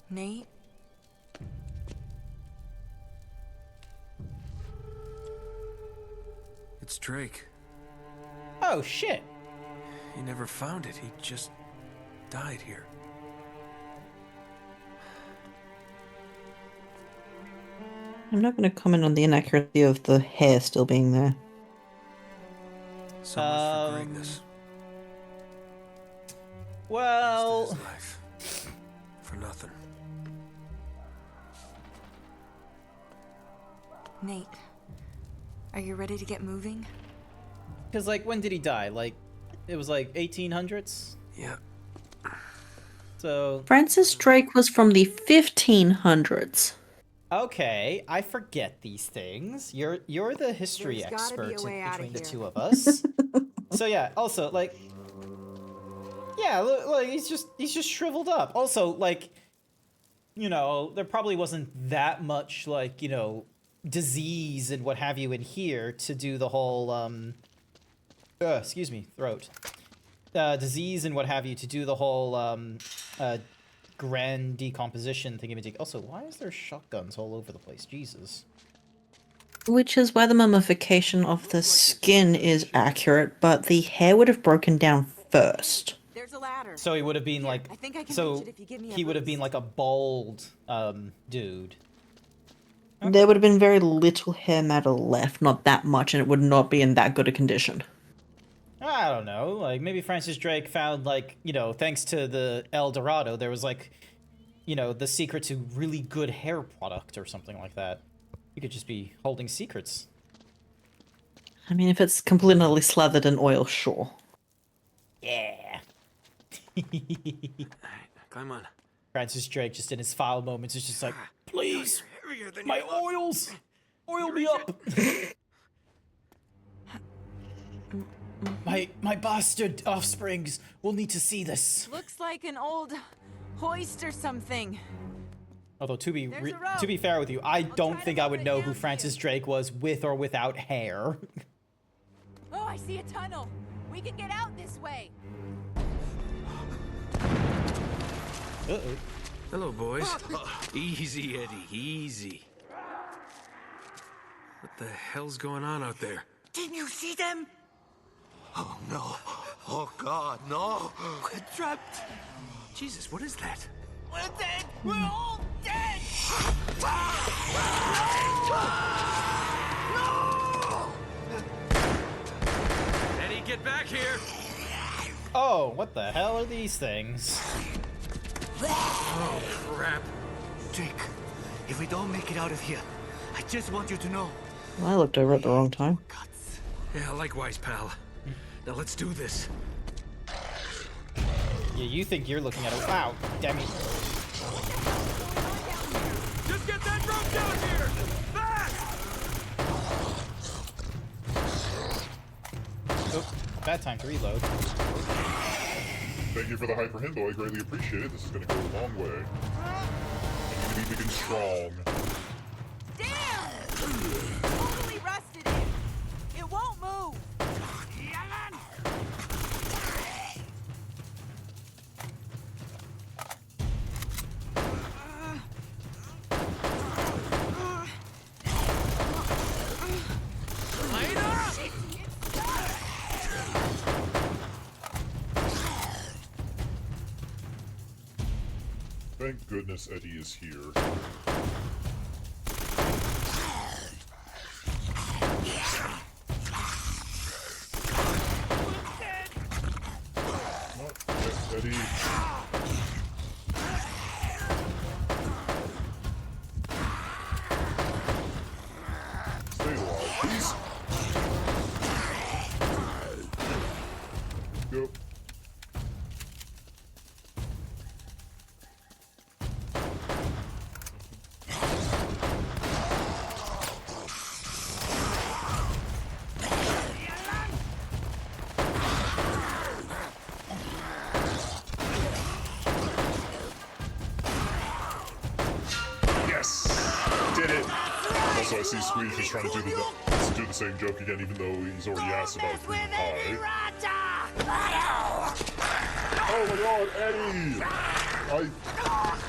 Nate? It's Drake. Oh, shit. He never found it. He just died here. I'm not going to comment on the inaccuracy of the hair still being there. So much for greatness. Well, His life. For nothing. Nate, are you ready to get moving? because like, when did he die? Like, it was like 1800s? Yeah. So, Francis Drake was from the 1500s. okay, I forget these things. You're the history There's gotta be expert a way outta between the here. two of us. So yeah, also like, yeah, like he's just shriveled up. Also, like, you know, there probably wasn't that much like, you know, disease and what have you in here to do the whole excuse me, throat. Disease and what have you to do the whole grand decomposition thingy. Also, why is there shotguns all over the place? Jesus. Which is why the mummification of the skin is accurate, but the hair would have broken down first. There's a ladder. So he would have been like, I think I can so reach it if you give me a he would have been boost. like a bald dude. There would have been very little hair matter left, not that much, and it would not be in that good a condition. I don't know, like maybe Francis Drake found like, you know, thanks to the El Dorado, there was like, you know, the secret to really good hair product or something like that. You could just be holding secrets. I mean, if it's completely slathered in oil, sure. Yeah. Climb on. Francis Drake just in his foul moments is just like, please, my oils, oil me up. my bastard offsprings will need to see this. Looks like an old hoist or something. Although to be There's a rope. to be fair with you, I don't try think to I move would it know down who to Francis you. Drake was with or without hair. Oh, I see a tunnel. We can get out this way. Uh-oh. Hello, boys. Easy, Eddie, easy. What the hell's going on out there? Didn't you see them? Oh, no. Oh, God, no. We're trapped. Jesus, what is that? We're dead. We're all dead. Eddie, get back here! Oh, what the hell are these things? Oh, crap. Drake, if we don't make it out of here, I just want you to know. I looked over at the wrong time. Yeah, likewise, pal. Now let's do this. Yeah, you think you're looking at a wow, damn it. Just get that rope down here! Fast! Oh, bad time to reload. Thank you for the hyper himbo. I greatly appreciate it. This is going to go a long way. And you need to begin strong. Damn! Totally rusted it. It won't move. Thank goodness Eddie is here. Eddie. Stay alive, please. Go. Yes! Did it! Also, I see Squeeze is trying to do the same joke again, even though he's already asked about it being high. Oh my god, Eddie! I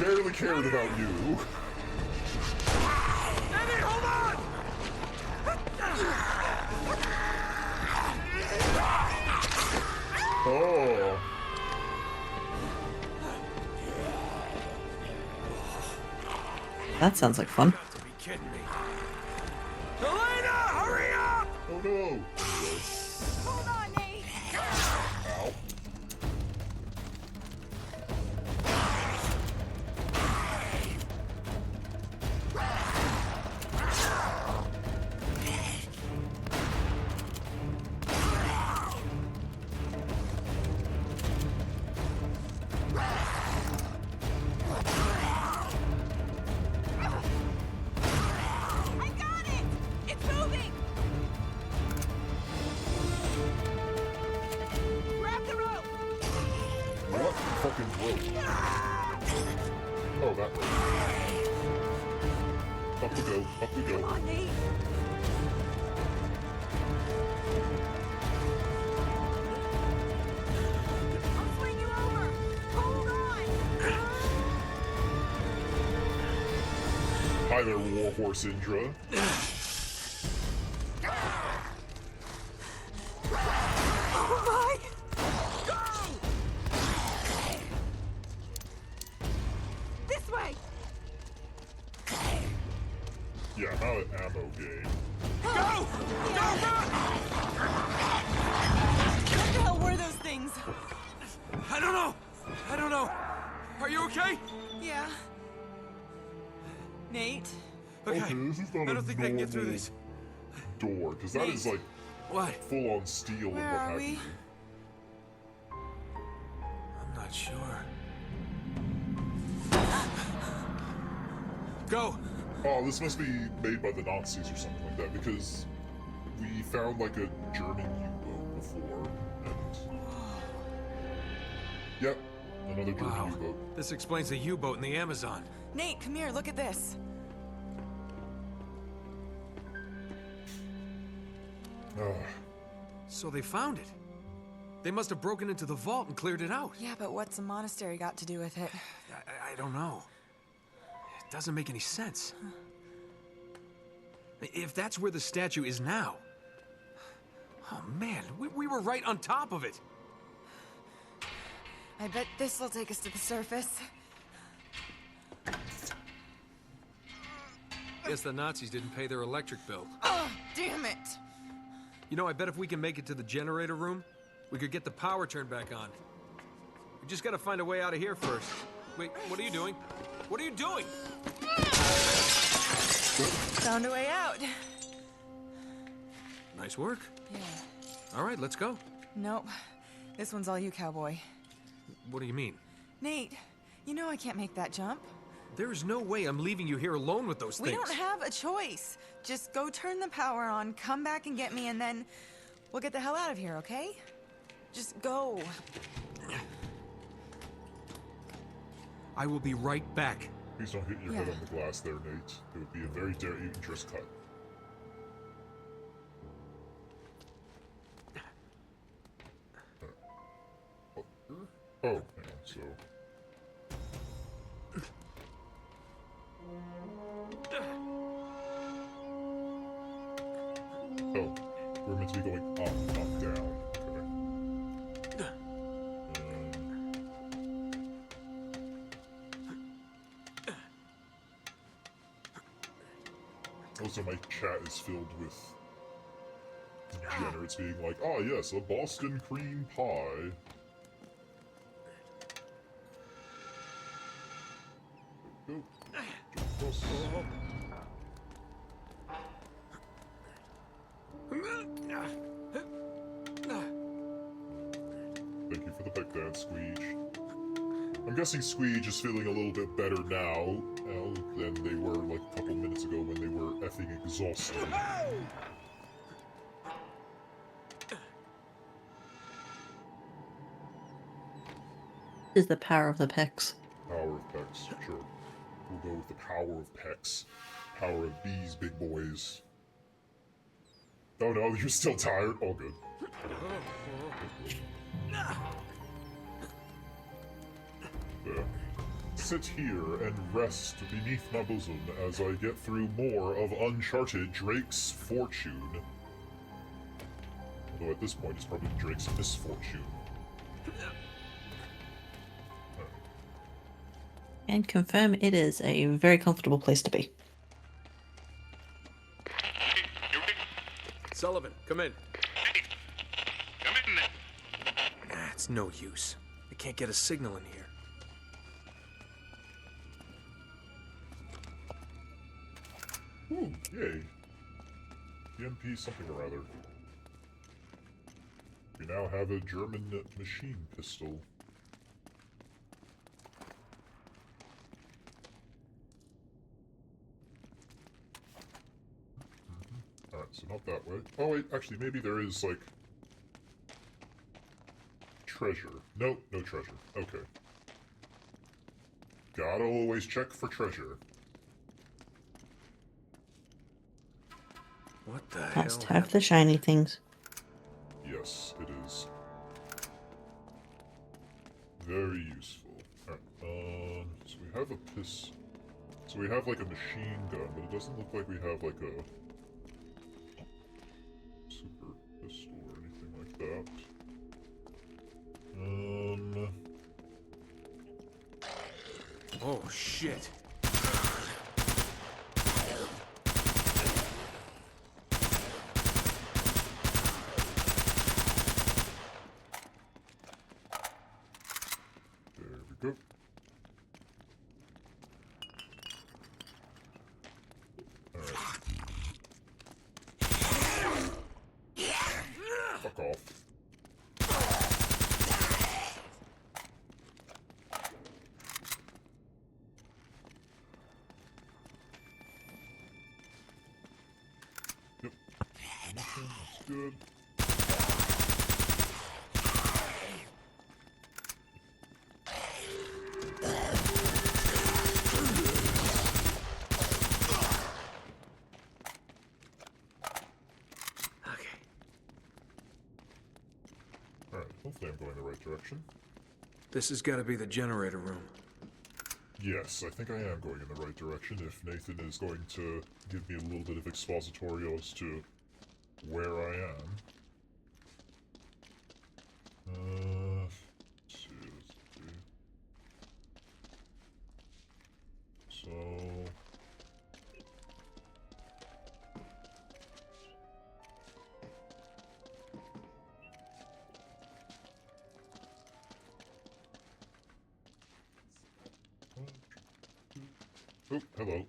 barely cared about you. Eddie, hold on! Oh. That sounds like fun. Got to be kidding me. Elena, hurry up! Oh no! Hold on, Nate. Ow. I got it. It's moving. Grab the rope. What fucking rope? Oh, that rope. Up we go, up we Come go. on, Nate. I'll swing you over. Hold on. Hi there, Warhorse Indra. Oh my. This way. Yeah, not an ammo game. Go! Go, run! What the hell were those things? I don't know. I don't know. Are you okay? Yeah. Nate? Okay. This is not I a don't think I can get through normal this. door, because that is like What? full on steel and Where what are have we? you. I'm not Not sure. Go! Oh, this must be made by the Nazis or something like that, because we found like a German U-boat before, and... Yep, another German Wow. U-boat. This explains the U-boat in the Amazon. Nate, come here, look at this. So they found it. They must have broken into the vault and cleared it out. Yeah, but what's a monastery got to do with it? I don't know. It doesn't make any sense. If that's where the statue is now... Oh man, we were right on top of it. I bet this will take us to the surface. Guess the Nazis didn't pay their electric bill. Oh, damn it! You know, I bet if we can make it to the generator room, we could get the power turned back on. We just gotta find a way out of here first. Wait, what are you doing? What are you doing? Found a way out. Nice work. Yeah. All right, let's go. Nope. This one's all you, cowboy. What do you mean? Nate, you know I can't make that jump. There's no way I'm leaving you here alone with those We things. don't have a choice. Just go turn the power on, come back and get me, and then we'll get the hell out of here, okay? Just go. I will be right back. Please don't hit your head on the glass there, Nate. It would be a very dangerous cut. Oh, hang on, so... Oh, we're meant to be going up, down. Okay. Also, my chat is filled with degenerates being like, "Ah, yes, a Boston cream pie." Go. Jump across. Thank you for the pick dance, Squeege. I'm guessing Squeege is feeling a little bit better now than they were like a couple minutes ago when they were effing exhausted. Is the power of the pecs. Power of pecs, sure. We'll go with the power of pecs. Power of these big boys. Oh no, you're still tired? All good. Yeah. Sit here and rest beneath my bosom as I get through more of Uncharted Drake's Fortune. Although at this point it's probably Drake's misfortune. And confirm it is a very comfortable place to be. Sullivan, come in. Hey, come in there. It's no use. I can't get a signal in here. Ooh, yay. PMP something or other. We now have a German machine pistol. Alright, so not that way. Oh wait, actually maybe there is, like... treasure. Nope, no treasure. Okay. Gotta always check for treasure. What the Must hell? have the shiny things. Yes, it is. Very useful. Alright, so we have a so we have like a machine gun, but it doesn't look like we have like a super pistol or anything like that. Oh, shit. There we go. Alright. Fuck off. good. Alright, hopefully I'm going the right direction. This has got to be the generator room. Yes, I think I am going in the right direction if Nathan is going to give me a little bit of expository as to where I am. Let's see. So... Oh, hello.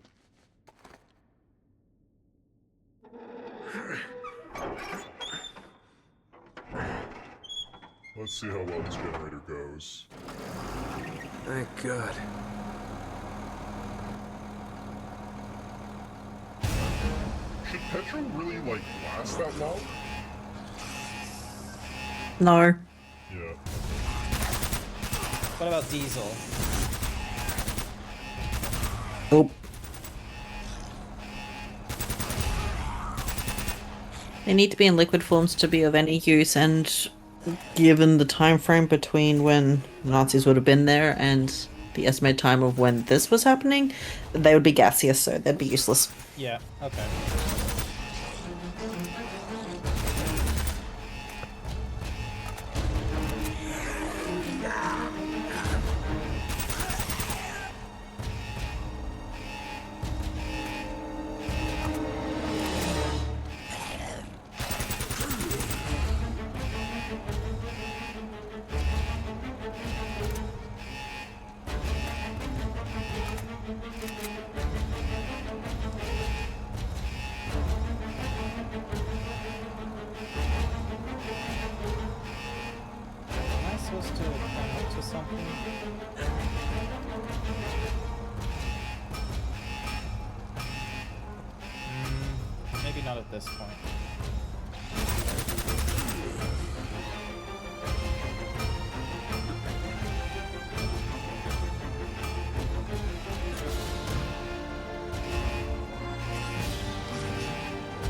Let's see how well this generator goes. Thank God. Should petrol really, like, last that long? No. Yeah. What about diesel? Nope. They need to be in liquid forms to be of any use, and given the time frame between when the Nazis would have been there and the estimated time of when this was happening, they would be gaseous, so they'd be useless. Yeah, okay. Am I supposed to connect to something? Maybe not at this point.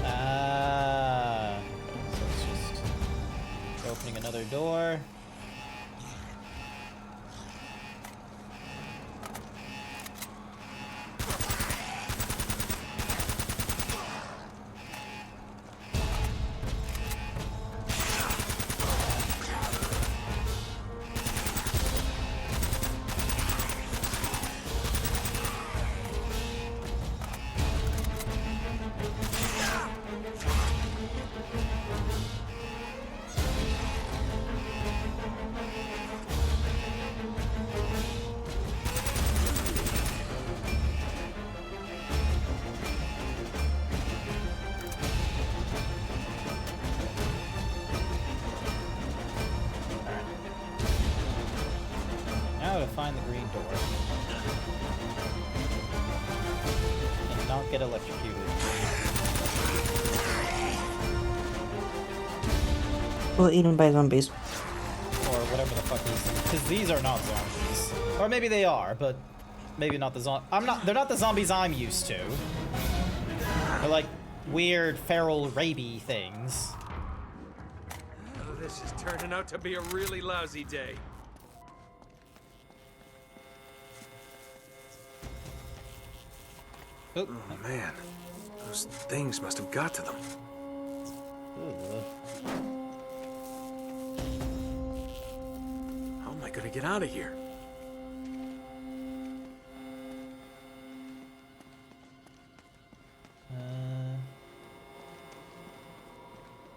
Ah, so it's just opening another door. Now to find the green door. And not get electrocuted. Or eaten by zombies. Or whatever the fuck these things. Because these are not zombies. Or maybe they are, but maybe not the they're not the zombies I'm used to. They're like weird feral raby things. Oh, this is turning out to be a really lousy day. Oh, man. Those things must have got to them. How am I gonna get out of here?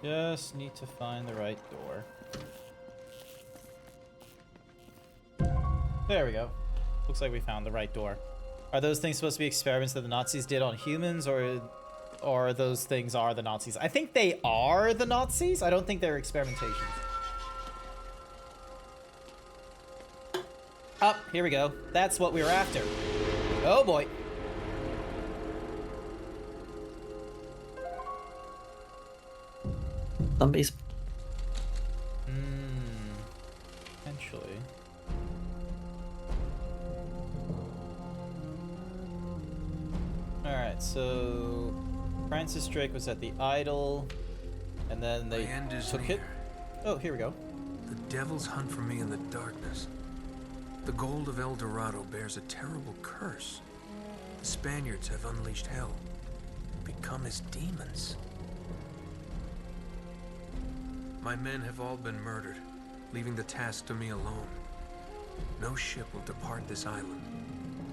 Just need to find the right door. There we go. Looks like we found the right door. Are those things supposed to be experiments that the Nazis did on humans, or those things are the Nazis? I think they are the Nazis. I don't think they're experimentations. Up, here we go. That's what we were after. Oh boy. zombies. Potentially. Alright, so Francis Drake was at the Idol, and then they My end is took near. it. Oh, here we go. The devils hunt for me in the darkness. The gold of El Dorado bears a terrible curse. The Spaniards have unleashed hell, become as demons. My men have all been murdered, leaving the task to me alone. No ship will depart this island.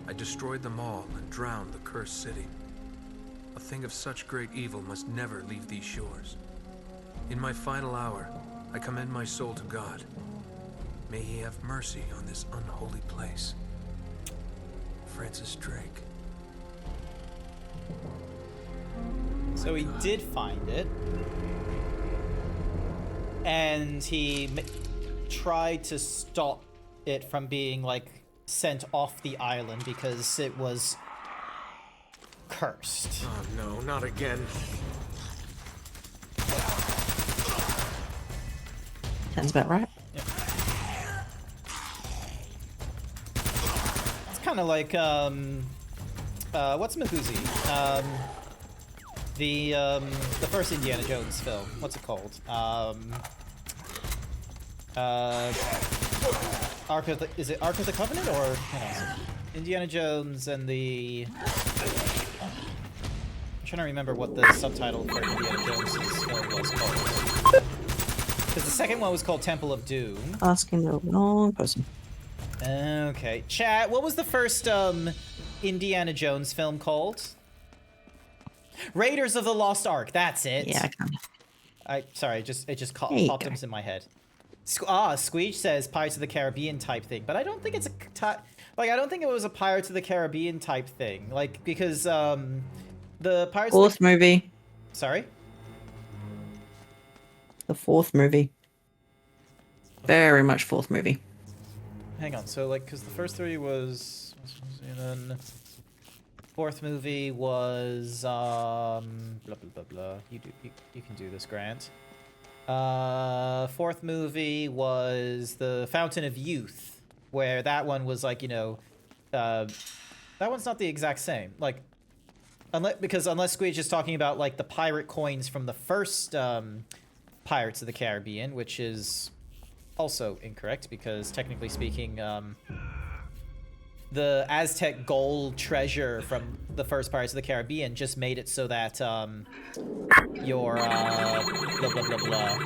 I destroyed them all and drowned the cursed city. A thing of such great evil must never leave these shores. In my final hour, I commend my soul to God. May he have mercy on this unholy place. Francis Drake. So he did find it, and he tried to stop it from being like sent off the island because it was cursed. Oh no, not again. Sounds about right. It's kind of like what's Mahuzi? The first Indiana Jones film. What's it called? Ark of the, is it Ark of the Covenant or Indiana Jones and the? I'm trying to remember what the subtitle for Indiana Jones' film was called. Because the second one was called Temple of Doom. Asking the wrong person. Okay, chat. What was the first Indiana Jones film called? Raiders of the Lost Ark. That's it. Yeah, Sorry, it just There you popped go. in my head. Squeech says Pirates of the Caribbean type thing, but I don't think it's I don't think it was a Pirates of the Caribbean type thing. Like because the Pirates. Fourth movie. Sorry. The fourth movie. Very much fourth movie. Hang on. So like, because the first three was, and then fourth movie was blah blah blah blah. You can do this, Grant. Fourth movie was the Fountain of Youth, where that one was like, that one's not the exact same. Like, unless Squeege is talking about like the pirate coins from the first Pirates of the Caribbean, which is also incorrect because technically speaking, the Aztec gold treasure from the first Pirates of the Caribbean just made it so that your blah blah blah blah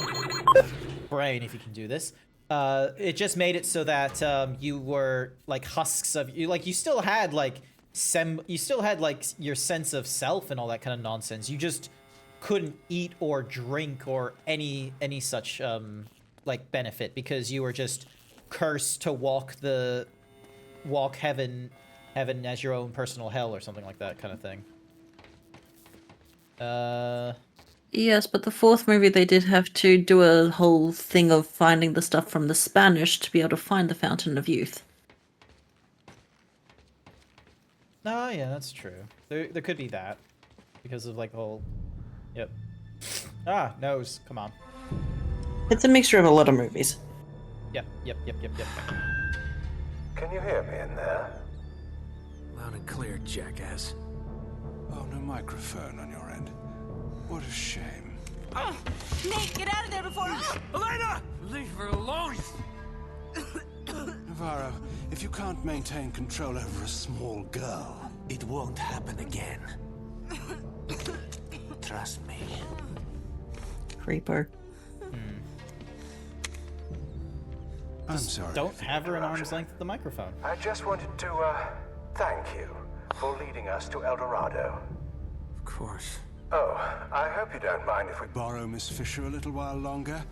brain, if you can do this, it just made it so that you were like husks of you, like you still had like your sense of self and all that kind of nonsense. You just couldn't eat or drink or any such like benefit because you were just cursed to walk heaven as your own personal hell or something like that kind of thing. Yes, but the fourth movie they did have to do a whole thing of finding the stuff from the Spanish to be able to find the Fountain of Youth. Oh yeah, that's true. There could be that because of like the whole. Yep. Ah, nose. Come on. It's a mixture of a lot of movies. Yep. Can you hear me in there? Loud and clear, jackass. Oh, no microphone on your end. What a shame. Nate, get out of there before. Elena! Leave her alone! Navarro, if you can't maintain control over a small girl... It won't happen again. Trust me. Creeper. I'm sorry. Don't have her an arm's length of the microphone. I just wanted to, thank you for leading us to El Dorado. Of course. Oh, I hope you don't mind if we Borrow Miss Fisher a little while longer,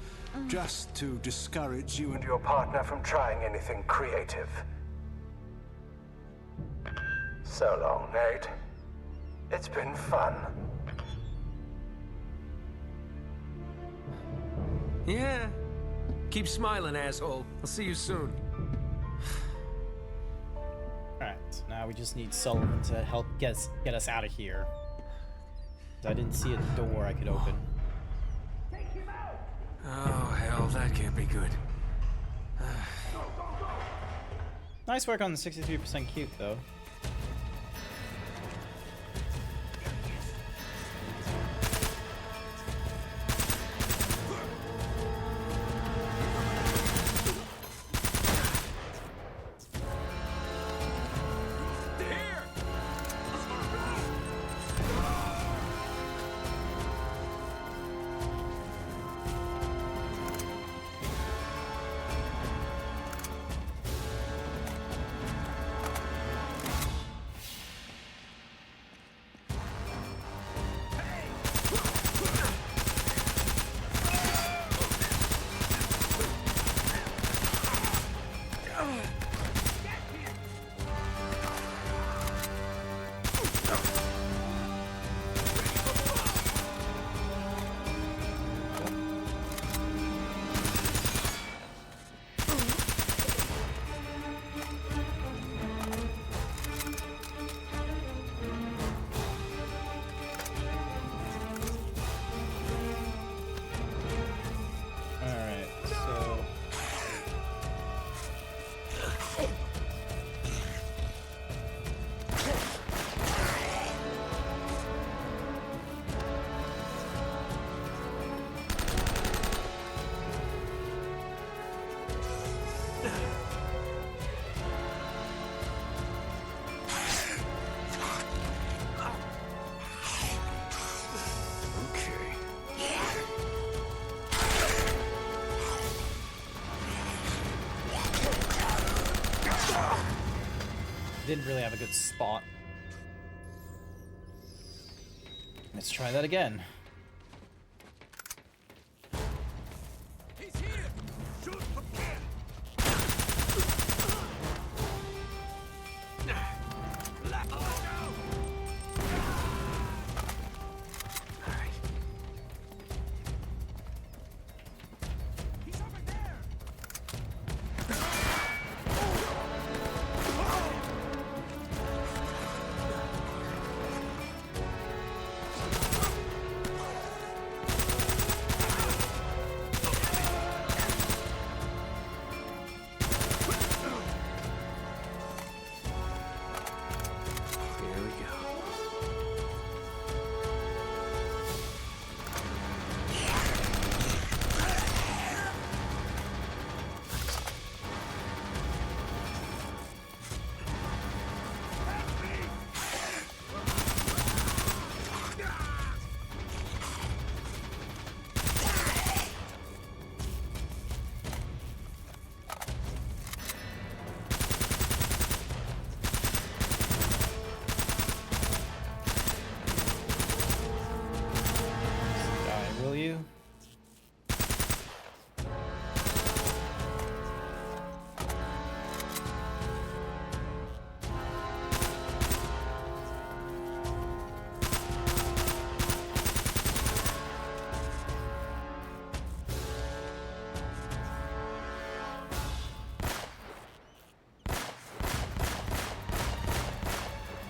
just to discourage you and your partner from trying anything creative. So long, Nate. It's been fun. Yeah. Keep smiling, asshole. I'll see you soon. Alright, now we just need Sullivan to help get us out of here. I didn't see a door I could open. Take him out! Oh, hell, that can't be good. Nice work on the 63% cute, though. Didn't really have a good spot. Let's try that again. He's here! Shoot from here! Let go! He's over there!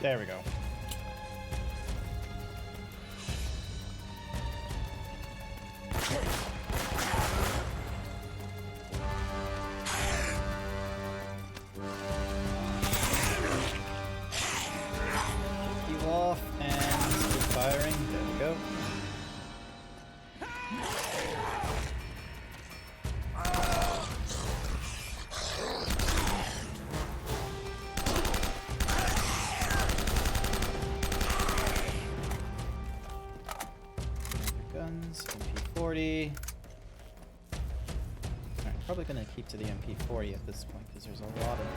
There we go. You off and keep firing. There we go. MP40. Alright, probably gonna keep to the MP40 at this point because there's a lot of them.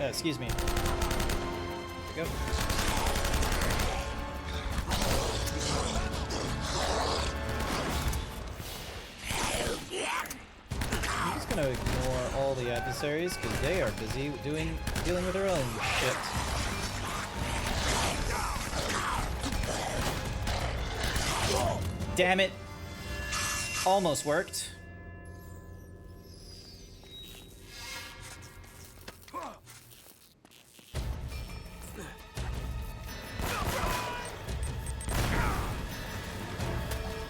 Excuse me. There we go. I'm just gonna ignore all the adversaries because they are busy dealing with their own shit. Damn it! Almost worked.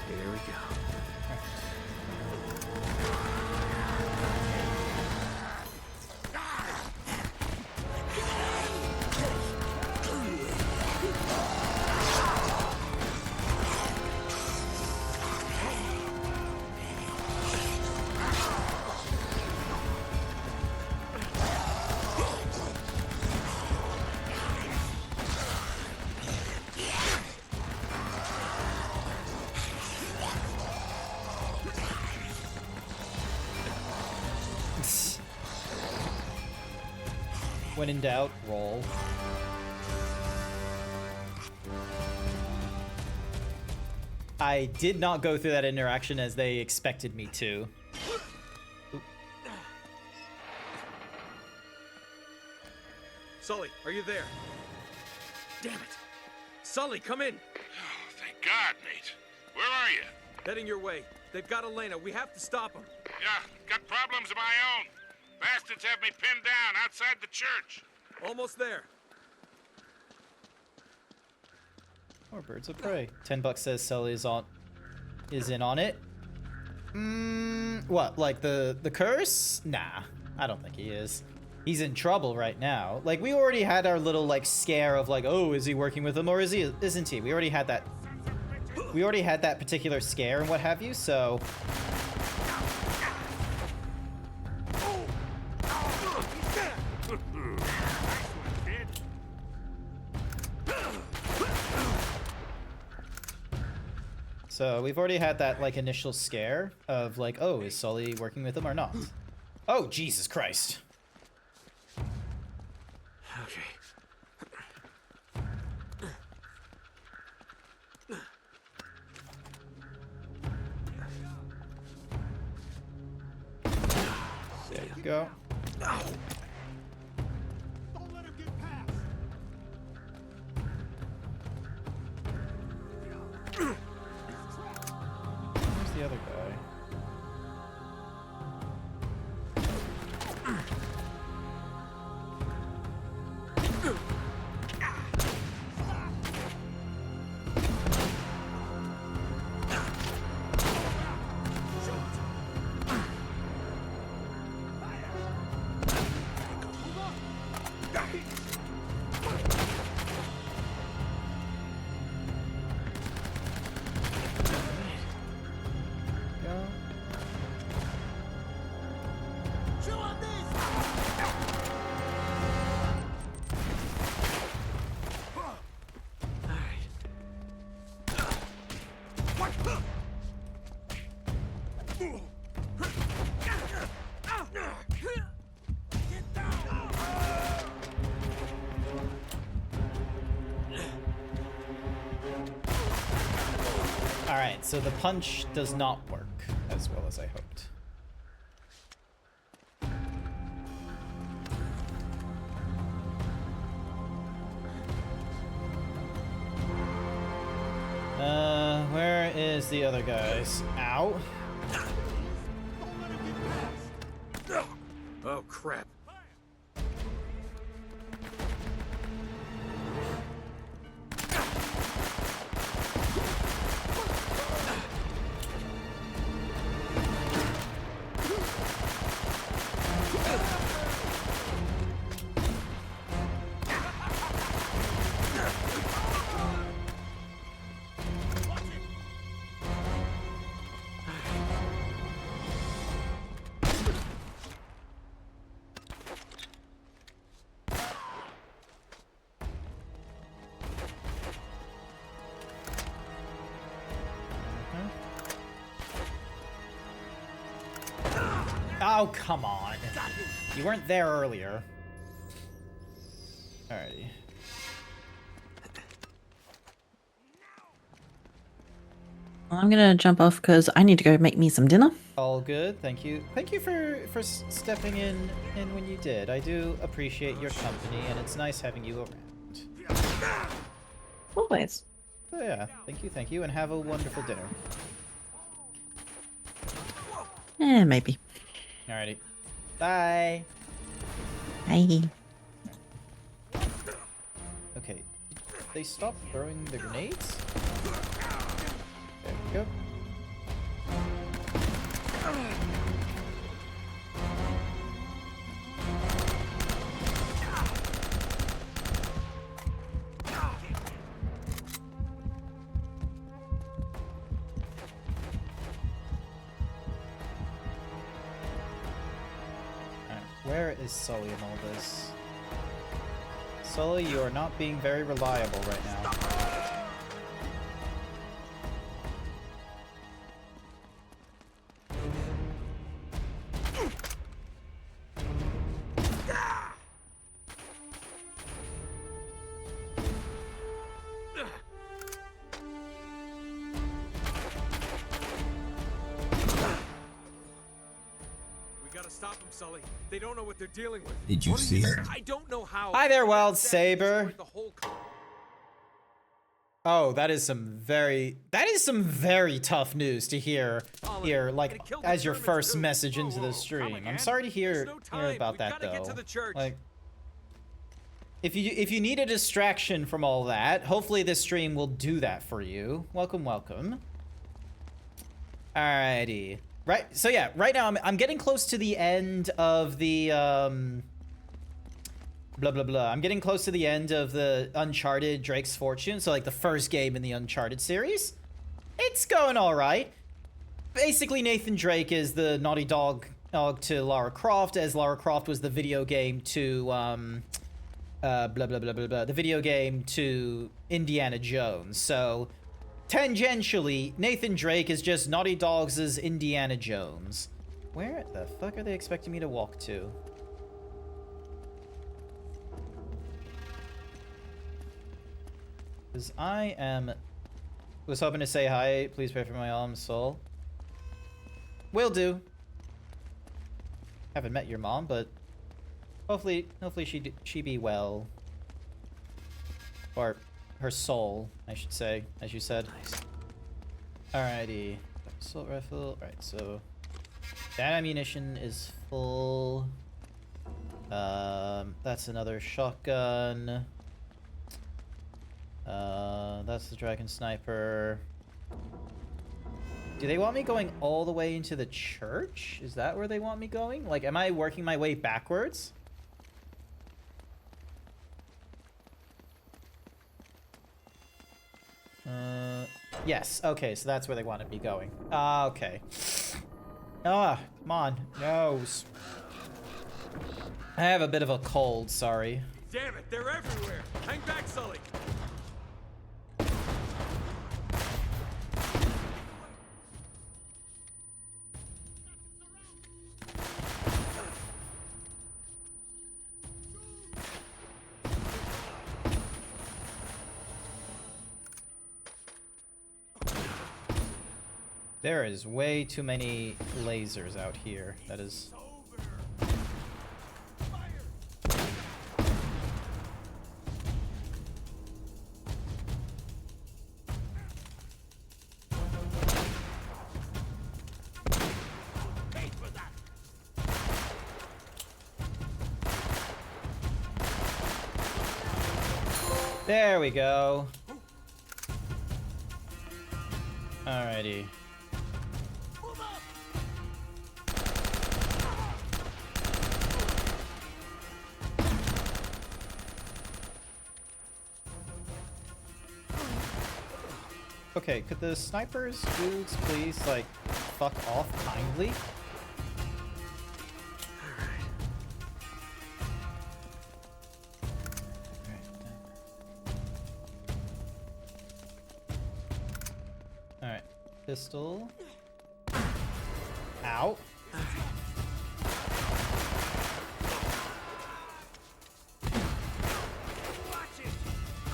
Here we go. When in doubt, roll. I did not go through that interaction as they expected me to. Oop. Sully, are you there? Damn it! Sully, come in! Oh, thank God, Nate. Where are you? Heading your way. They've got Elena. We have to stop them. Yeah, got problems of my own. Bastards have me pinned down outside the church. Almost there. More birds of prey. $10 says Sully is in on it. What? Like the curse? Nah, I don't think he is. He's in trouble right now. Like we already had our little like scare of like, oh, is he working with him or isn't he? We already had that. We already had that particular scare and what have you. So. So we've already had that like initial scare of like, oh, is Sully working with him or not? Oh, Jesus Christ. Okay. There you go. Where's the other guy? Alright, so the punch does not work as well as I hoped. Where is the other guys? Ow. Oh, crap. Oh, come on. You weren't there earlier. Alrighty. I'm gonna jump off because I need to go make me some dinner. All good. Thank you. Thank you for stepping in when you did. I do appreciate your company, and it's nice having you around. Always. So yeah, thank you, and have a wonderful dinner. Maybe. Alrighty. Bye. Bye. Okay. They stopped throwing the grenades? There we go. Where is Sully in all this? Sully, you are not being very reliable right now. Stop them, Sully. They don't know what they're dealing with. Did you see her? I don't know how. Hi there, Wild Saber. Oh, that is some very tough news to hear like as your first message into the stream. I'm sorry to hear about that though. Like if you need a distraction from all that, hopefully this stream will do that for you. Welcome, welcome. Alrighty. Right, so yeah, right now I'm getting close to the end of the blah blah blah. I'm getting close to the end of the Uncharted Drake's Fortune, so like the first game in the Uncharted series. It's going all right. Basically, Nathan Drake is the Naughty Dog to Lara Croft, as Lara Croft was the video game to blah blah blah blah blah. The video game to Indiana Jones. So tangentially, Nathan Drake is just Naughty Dog's Indiana Jones. Where the fuck are they expecting me to walk to? Because I was hoping to say hi. Please pray for my alms soul. Will do. Haven't met your mom, but hopefully she be well. Or her soul, I should say, as you said. Nice. Alrighty. Assault rifle. Alright, so that ammunition is full. That's another shotgun. That's the Dragon Sniper. Do they want me going all the way into the church? Is that where they want me going? Like, am I working my way backwards? Yes. Okay, so that's where they wanted me going. Okay. Come on. Nose. I have a bit of a cold, sorry. Damn it, they're everywhere. Hang back, Sully. There is way too many lasers out here. That is... There we go. Alrighty. Okay, could the snipers dudes please, like, fuck off kindly? Alright, pistol. Ow.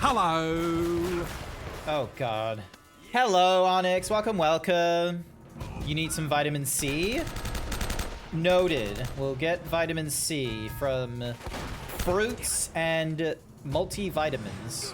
Hello. Oh god. Hello, Onyx. Welcome, welcome. You need some vitamin C? Noted. We'll get vitamin C from fruits and multivitamins.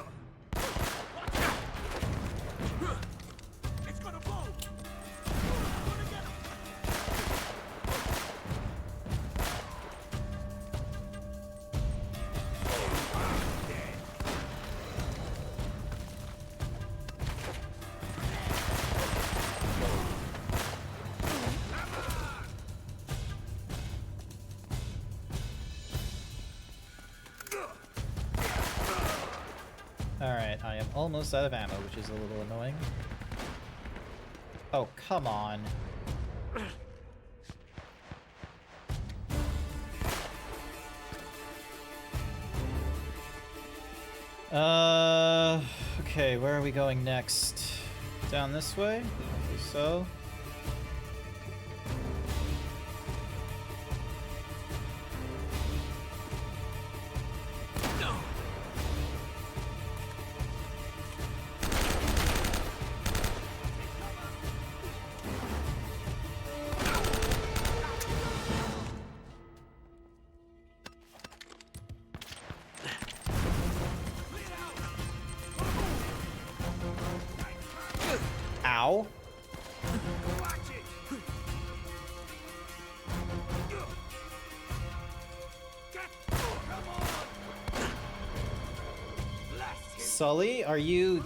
Alright, I am almost out of ammo, which is a little annoying. Oh, come on. Okay, where are we going next? Down this way? Hopefully so. Ow. Sully, are you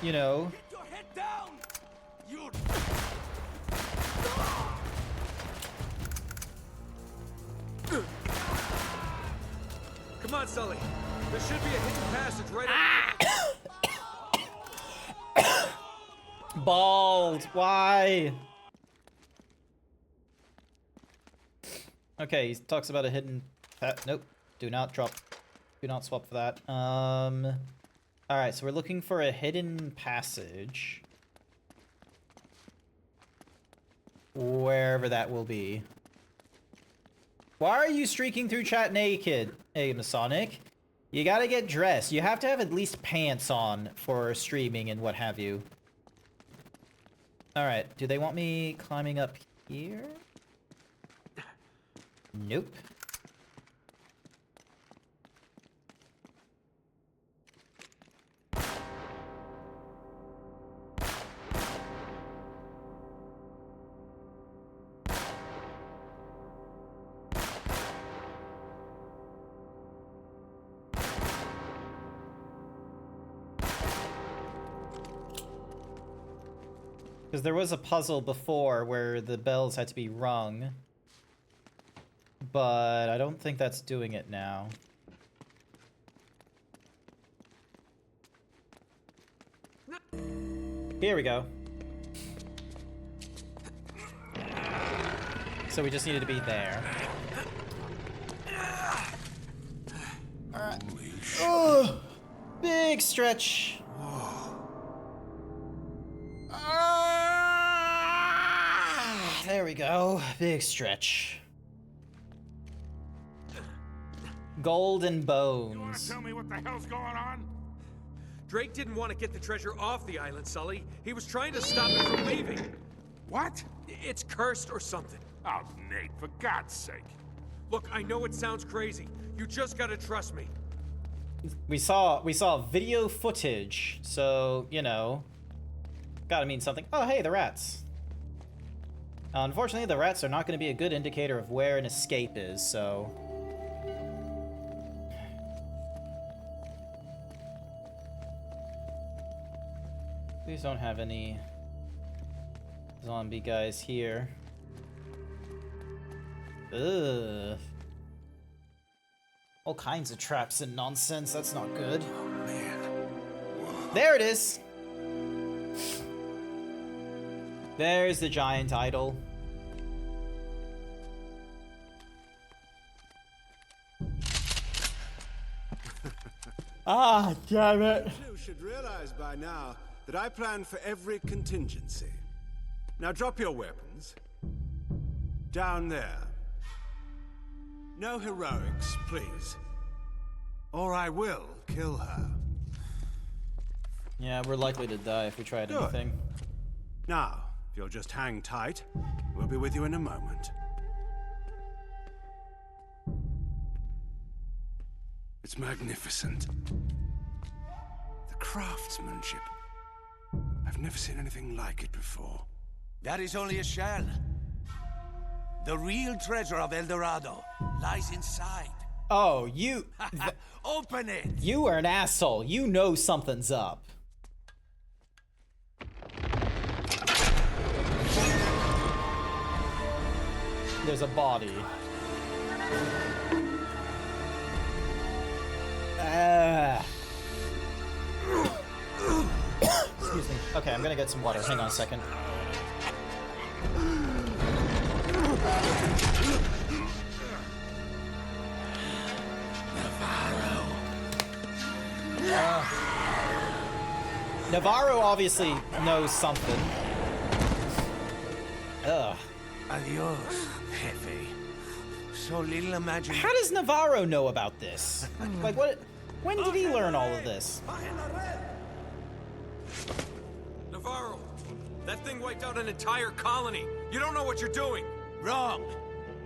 know... Come on, Sully. There should be a hidden passage right Bald, why? Okay, he talks about a hidden... nope, do not drop. Do not swap for that. Alright, so we're looking for a hidden passage. Wherever that will be. Why are you streaking through chat naked, hey Masonic? You gotta get dressed. You have to have at least pants on for streaming and what have you. Alright, do they want me climbing up here? Nope. Because there was a puzzle before where the bells had to be rung. But I don't think that's doing it now. Here we go. So we just needed to be there. Alright. Oh, big stretch. There we go. Big stretch. Golden bones. You want to tell me what the hell's going on? Drake didn't want to get the treasure off the island, Sully. He was trying to stop it from leaving. What? It's cursed or something. Oh, Nate, for God's sake. Look, I know it sounds crazy. You just gotta trust me. We saw video footage, so, you know, gotta mean something. Oh, hey, the rats. Unfortunately, the rats are not going to be a good indicator of where an escape is, so... Please don't have any zombie guys here. Ugh. All kinds of traps and nonsense, that's not good. Oh, man. There it is! There's the giant idol. Ah, damn it. You should realize by now that I plan for every contingency. Now drop your weapons. Down there. No heroics, please. Or I will kill her. Yeah, we're likely to die if we tried Good. anything. Now, if you'll just hang tight, we'll be with you in a moment. It's magnificent. The craftsmanship. I've never seen anything like it before. That is only a shell. The real treasure of El Dorado lies inside. Oh, you... Open it! You are an asshole. You know something's up. There's a body. Excuse me. Okay, I'm gonna get some water. Hang on a second. Navarro obviously knows something. Ugh. Adios, Jefe. So little imagine. How does Navarro know about this? Like, what? When did he learn all of this? Navarro, that thing wiped out an entire colony. You don't know what you're doing. Wrong.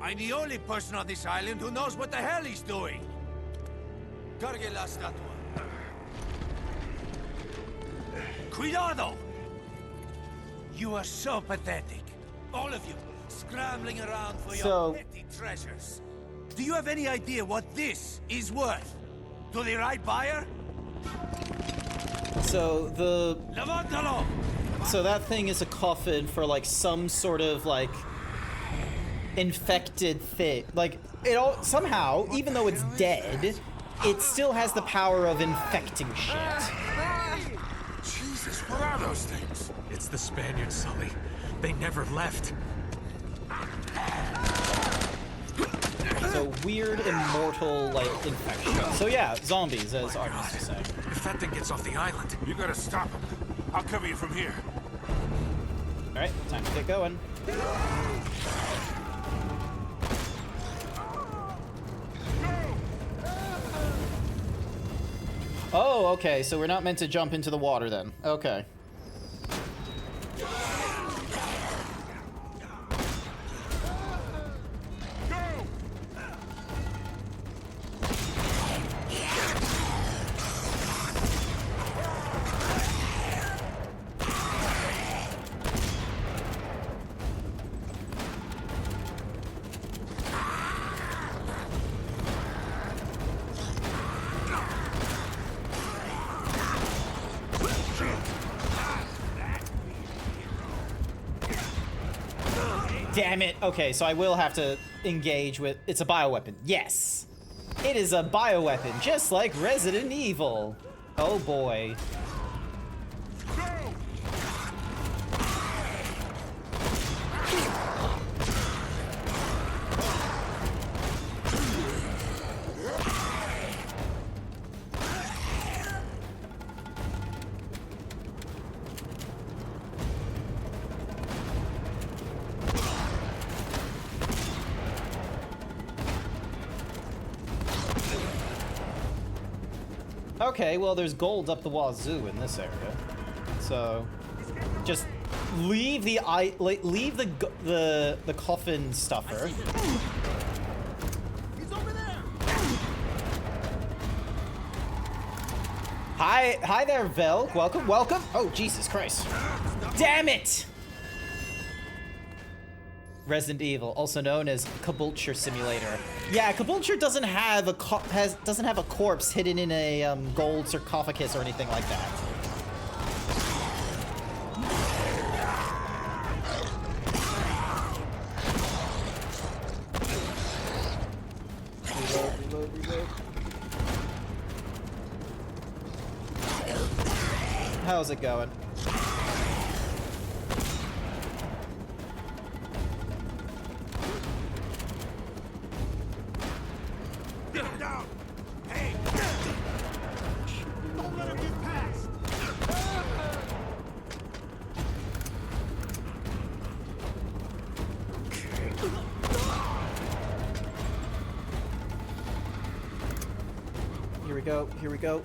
I'm the only person on this island who knows what the hell he's doing. Cargue la estatua. Cuidado! You are so pathetic. All of you, scrambling around for your petty treasures. Do you have any idea what this is worth? To the right buyer? So Levántalo! So that thing is a coffin for like some sort of like infected thing. Like it all somehow, even though it's dead, it still has the power of infecting shit. Jesus, what are those things? It's the Spaniards, Sully. They never left. It's a weird immortal like infection. So yeah, zombies, as Artemis was saying. If that thing gets off the island, You gotta stop him. I'll cover you from here. All right, time to get going. Oh, okay, so we're not meant to jump into the water then. Okay. Damn it. Okay, so I will have to engage with... It's a bioweapon. Yes. It is a bioweapon, just like Resident Evil. Oh boy. Okay, well, there's gold up the wazoo in this area, so just leave the the coffin stuffer. He's over there. Hi there, Velk. Welcome. Oh, Jesus Christ! Damn it! Resident Evil, also known as Caboolture Simulator. Yeah, Caboolture doesn't have a corpse hidden in a gold sarcophagus or anything like that. Reload. How's it going?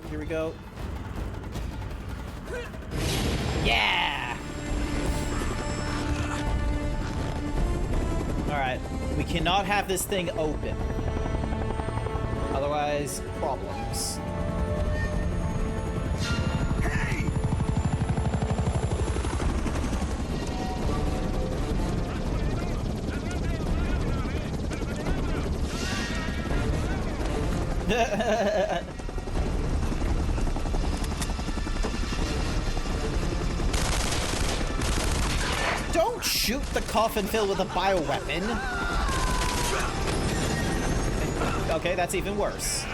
Here we go. Yeah! Alright, we cannot have this thing open. Otherwise, problems. Hey! Don't shoot the coffin filled with a bioweapon. Okay, that's even worse.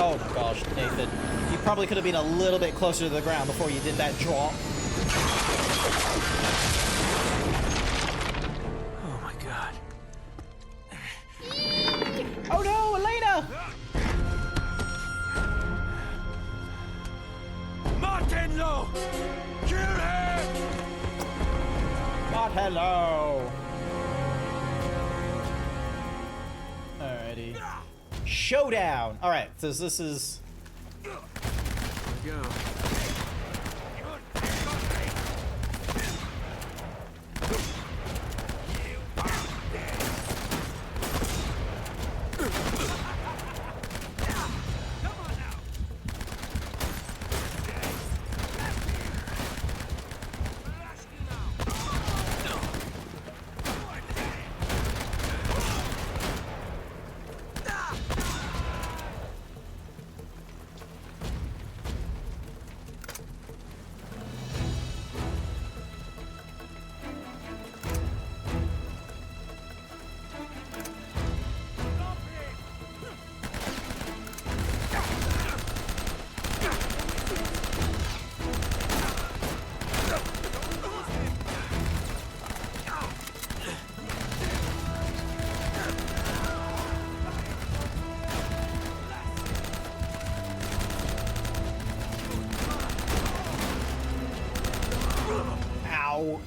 Oh gosh, Nathan. You probably could have been a little bit closer to the ground before you did that drop. Oh my god. Oh no, Elena! Martenlo! Kill him! Not hello. Alrighty. Showdown! Alright, so this is... Here we go. Ow.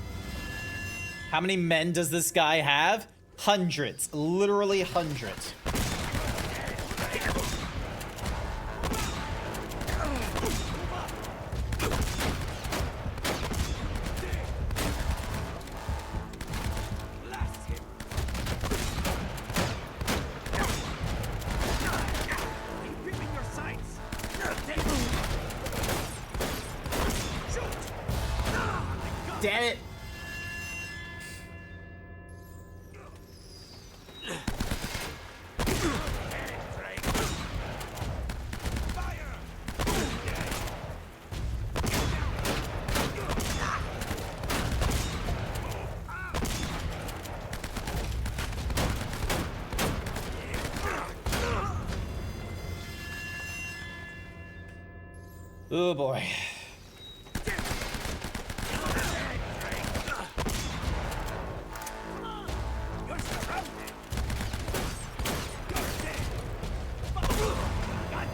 How many men does this guy have? Hundreds. Literally hundreds. Damn it. Oh boy.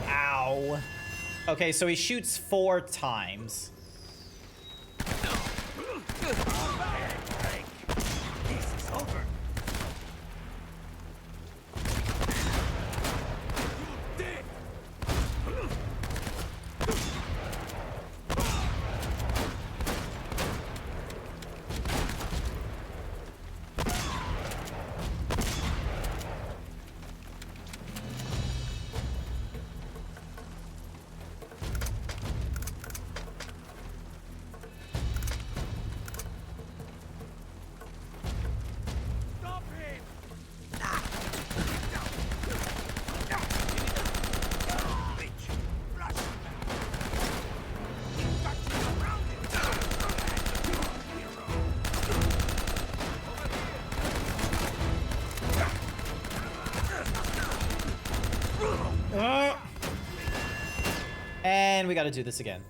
Ow. Okay, so he shoots 4 times. And we gotta do this again.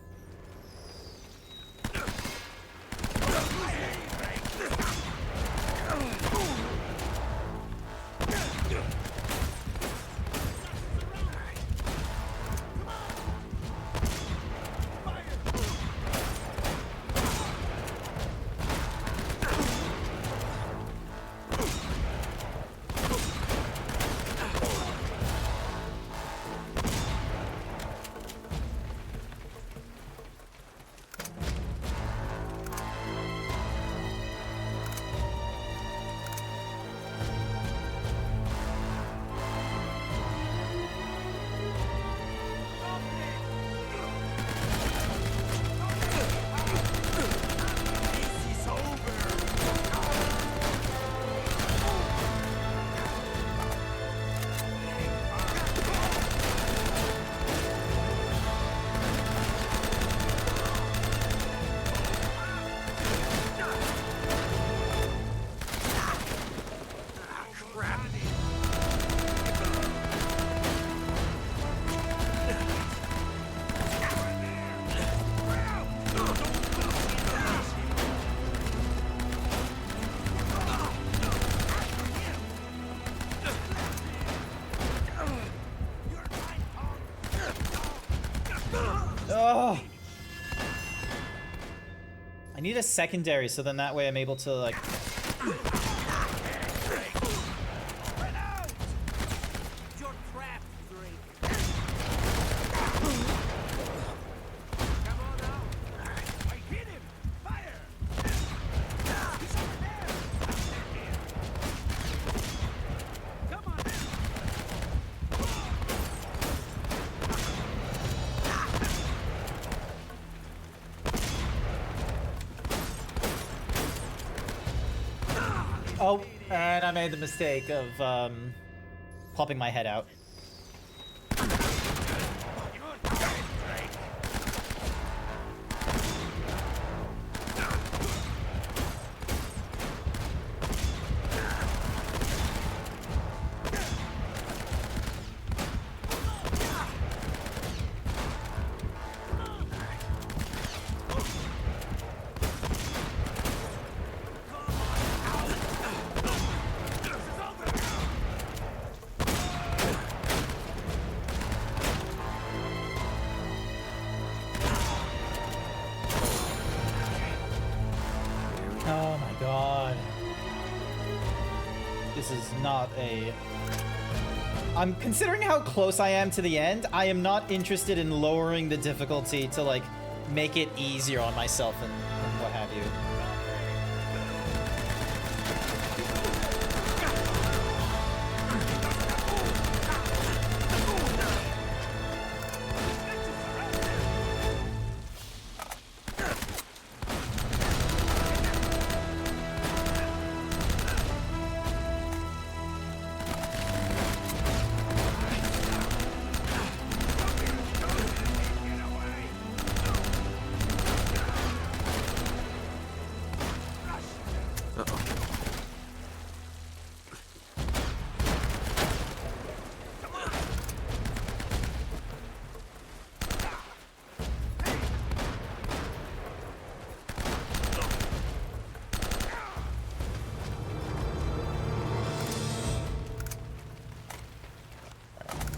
I need a secondary, so then that way I'm able to, like... Oh, and I made the mistake of, popping my head out. Oh my god. This is not a... I'm considering how close I am to the end. I am not interested in lowering the difficulty to, like, make it easier on myself and what have you.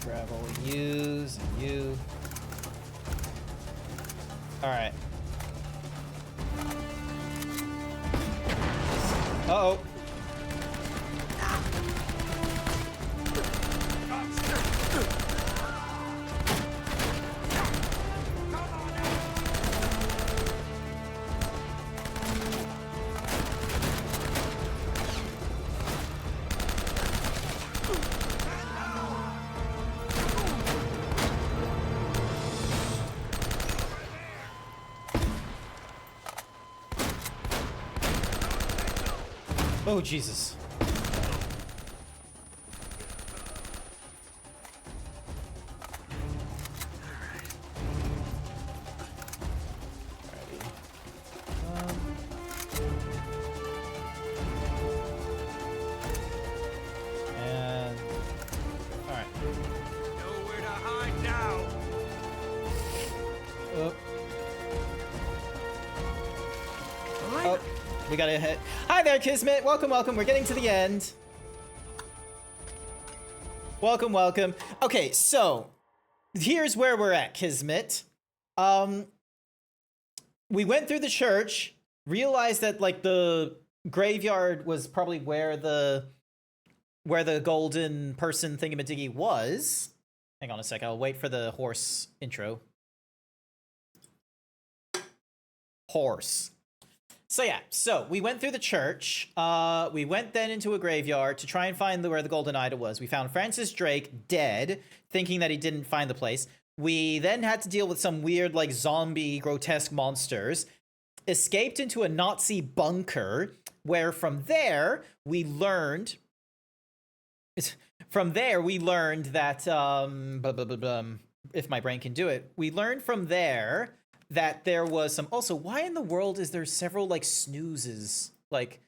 Grab all the U's and you. Alright. Uh-oh. Oh, Jesus. And... Alright. Nowhere to hide now. Oh. Oh, we got a hit. Hi there, Kismet. Welcome, welcome. We're getting to the end. Welcome, welcome. Okay, so here's where we're at, Kismet. We went through the church, realized that like the graveyard was probably where the golden person thingamadiggy was. Hang on a sec. I'll wait for the horse intro. Horse. So yeah, so we went through the church. We went then into a graveyard to try and find where the golden idol was. We found Francis Drake dead, thinking that he didn't find the place. We then had to deal with some weird, like, zombie, grotesque monsters. Escaped into a Nazi bunker, where from there we learned that if my brain can do it, we learned from there that there was some... Also, why in the world is there several, like, snoozes? Like...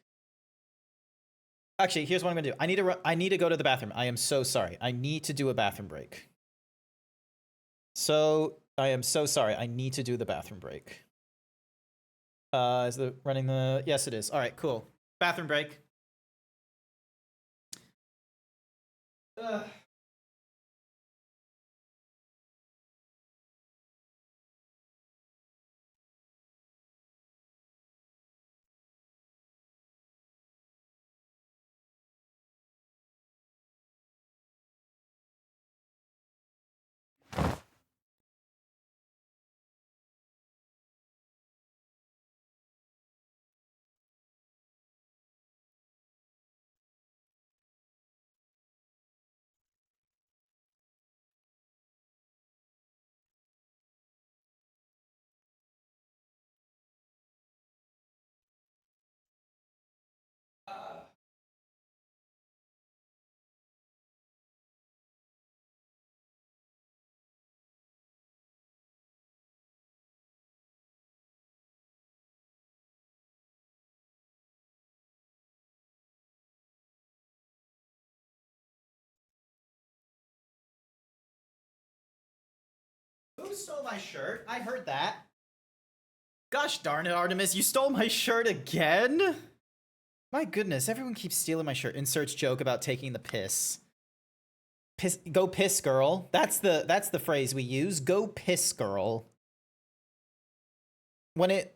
Actually, here's what I'm gonna do. I need to go to the bathroom. I am so sorry. I need to do a bathroom break. So, I am so sorry. I need to do the bathroom break. Is the running the... Yes, it is. All right, cool. Bathroom break. Ugh. Who stole my shirt? I heard that. Gosh darn it, Artemis, you stole my shirt again? My goodness, everyone keeps stealing my shirt. Inserts joke about taking the piss. Piss, go piss, girl. That's the phrase we use. Go piss, girl. When it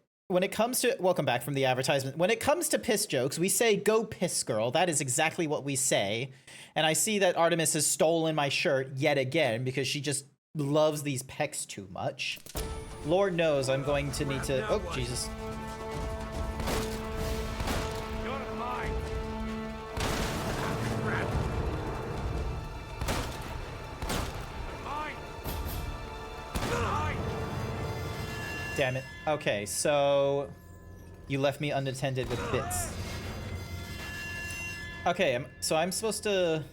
comes to, welcome back from the advertisement. When it comes to piss jokes, we say go piss, girl. That is exactly what we say. And I see that Artemis has stolen my shirt yet again because she just loves these pecs too much. Lord knows I'm going to need to, oh, Jesus. Damn it. Okay, so you left me unattended with bits. Okay, so I'm supposed to...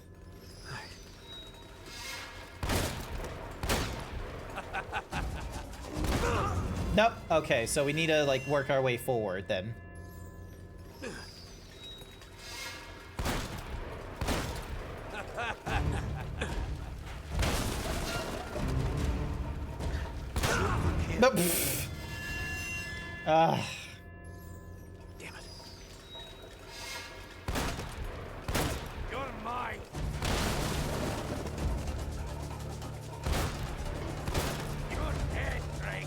Nope. Okay, so we need to, like, work our way forward, then. Nope. Damn it. You're mine. You're dead, Drake.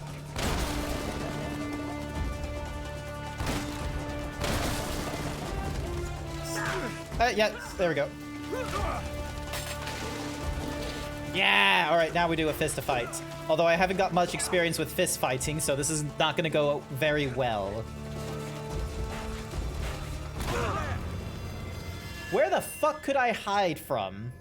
Yeah, there we go. Yeah! Alright, now we do a fist fight. Although I haven't got much experience with fist fighting, so this is not gonna go very well. Where the fuck could I hide from?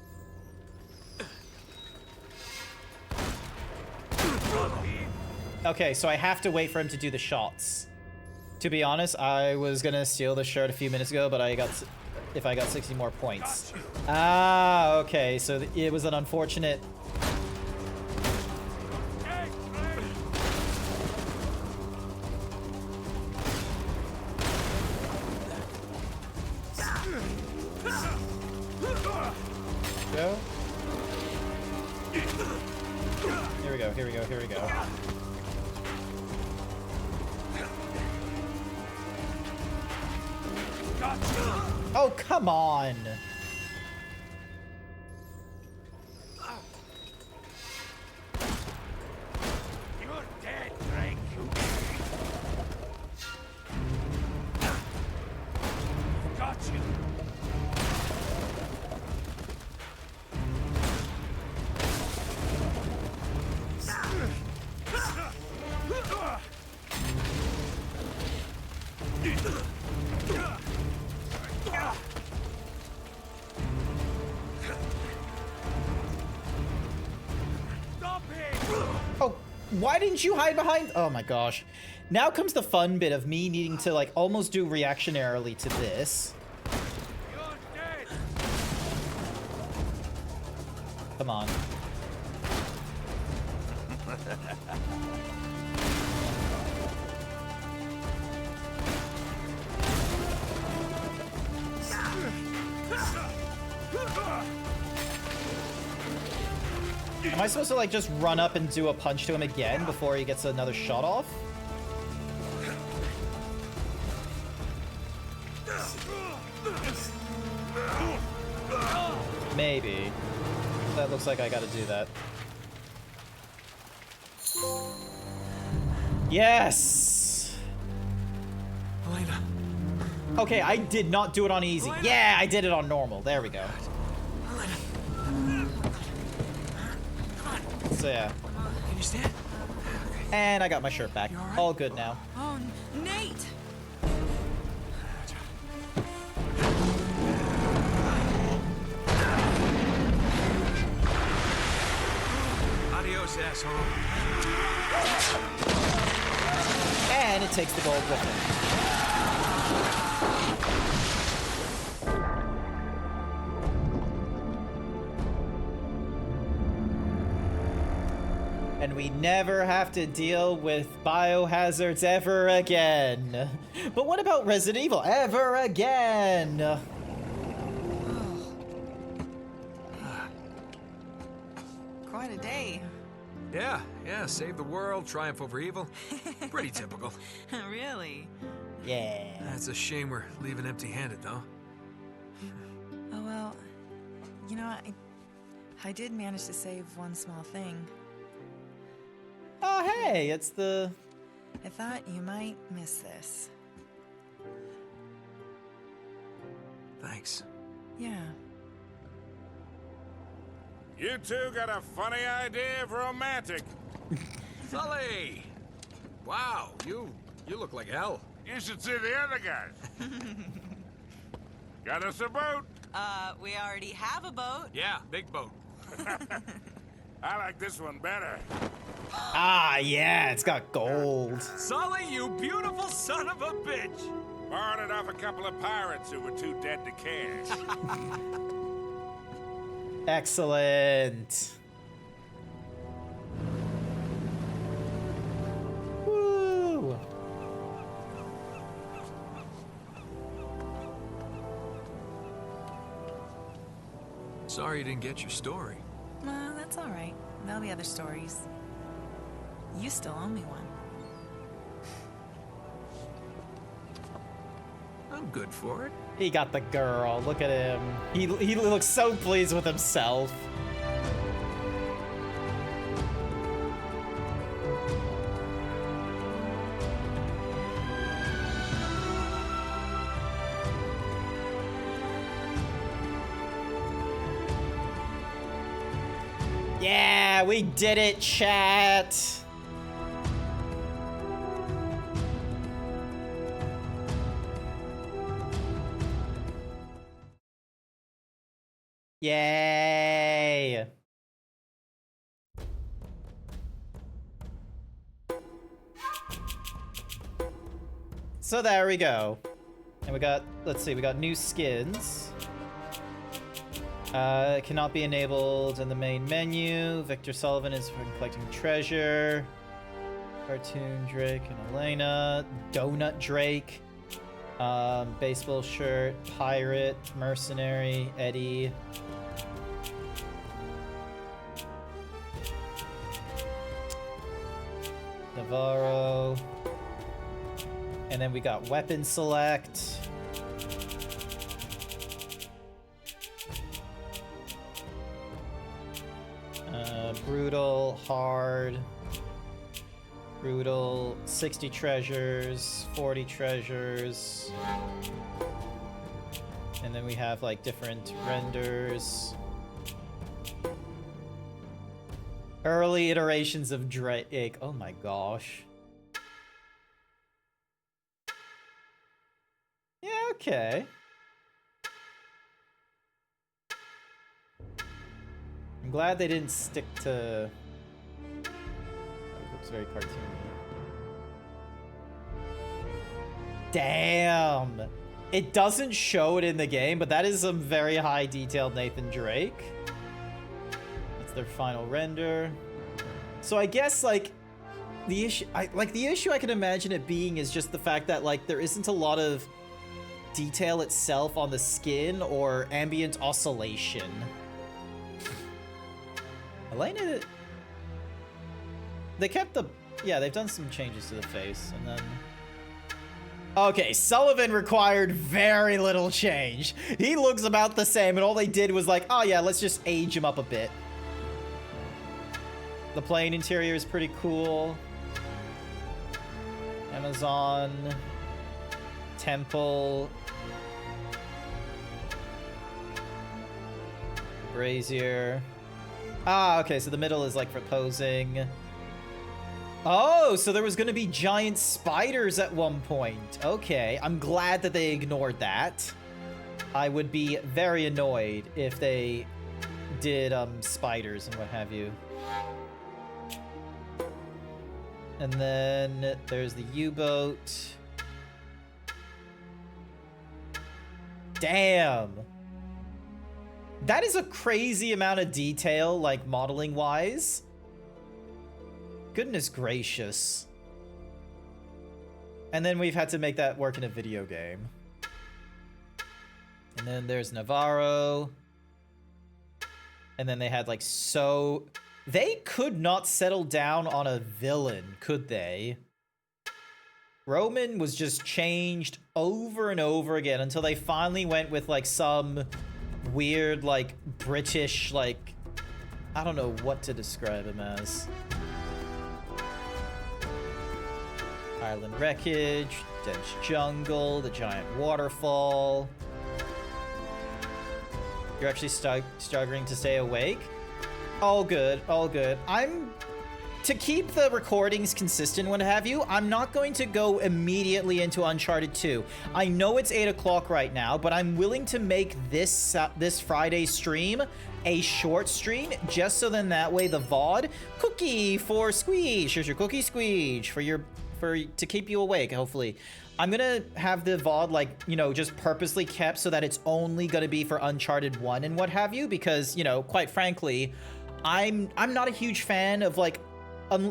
Okay, so I have to wait for him to do the shots. To be honest, I was gonna steal the shirt a few minutes ago, but I got 60 more points. Ah, okay, so it was an unfortunate... Go. Here we go, here we go, here we go. Oh, come on! You're dead, Drake. Got you. Oh, why didn't you hide behind? Oh my gosh. Now comes the fun bit of me needing to like almost do reactionarily to this. Come on. Am I supposed to like just run up and do a punch to him again before he gets another shot off? Maybe. That looks like I gotta do that. Yes! Elena. Okay, I did not do it on easy. Yeah, I did it on normal. There we go. So yeah. Can you stand? And I got my shirt back. All good now. Oh, Nate! Adios, asshole. And it takes the gold with it. And we never have to deal with biohazards ever again. But what about Resident Evil? Ever again! Quite a day. Yeah, Yeah, save the world, triumph over evil. Pretty typical. Really? Yeah. It's a shame we're leaving empty-handed, though. Oh, well, you know, I did manage to save one small thing. Oh, hey, it's the... I thought you might miss this. Thanks. Yeah. You two got a funny idea of romantic. Sully! Wow, you look like hell. You should see the other guys. Got us a boat. We already have a boat. Yeah, big boat. I like this one better. Ah, yeah, it's got gold. Sully, you beautiful son of a bitch! Borrowed it off a couple of pirates who were too dead to care. Excellent. Woo. Sorry you didn't get your story. That's all right. There'll be other stories. You still owe me one. I'm good for it. He got the girl. Look at him. He looks so pleased with himself. Yeah, we did it, chat. Yay! So there we go. And we got, let's see, we got new skins. Cannot be enabled in the main menu. Victor Sullivan is from collecting treasure. Cartoon Drake and Elena. Donut Drake. Baseball shirt. Pirate. Mercenary. Eddie. Navarro. And then we got weapon select. Brutal, hard, brutal, 60 treasures, 40 treasures. And then we have like different renders. Early iterations of Drake. Oh my gosh. Yeah, okay. I'm glad they didn't stick to... That looks very cartoony. Damn! It doesn't show it in the game, but that is some very high detailed Nathan Drake. That's their final render. So I guess, like, the issue I can imagine it being is just the fact that, like, there isn't a lot of detail itself on the skin or ambient oscillation. Elena, they kept the, yeah, they've done some changes to the face, and then... Okay, Sullivan required very little change. He looks about the same, and all they did was like, oh yeah, let's just age him up a bit. The plane interior is pretty cool. Amazon. Temple. Brazier. Ah, okay, so the middle is like for posing. Oh, so there was gonna be giant spiders at one point. Okay, I'm glad that they ignored that. I would be very annoyed if they did spiders and what have you. And then there's the U-boat. Damn. That is a crazy amount of detail, like, modeling-wise. Goodness gracious. And then we've had to make that work in a video game. And then there's Navarro. And then they had, like, so They could not settle down on a villain, could they? Roman was just changed over and over again until they finally went with like some weird like British like, I don't know what to describe him as. Island wreckage, dense jungle, the giant waterfall. You're actually struggling to stay awake? All good, all good. To keep the recordings consistent, what have you, I'm not going to go immediately into Uncharted 2. I know it's 8 o'clock right now, but I'm willing to make this Friday stream a short stream, just so then that way the VOD, cookie for Squeege, here's your cookie Squeege, to keep you awake, hopefully. I'm gonna have the VOD, like, you know, just purposely kept so that it's only gonna be for Uncharted 1 and what have you, because, you know, quite frankly, I'm not a huge fan of, like,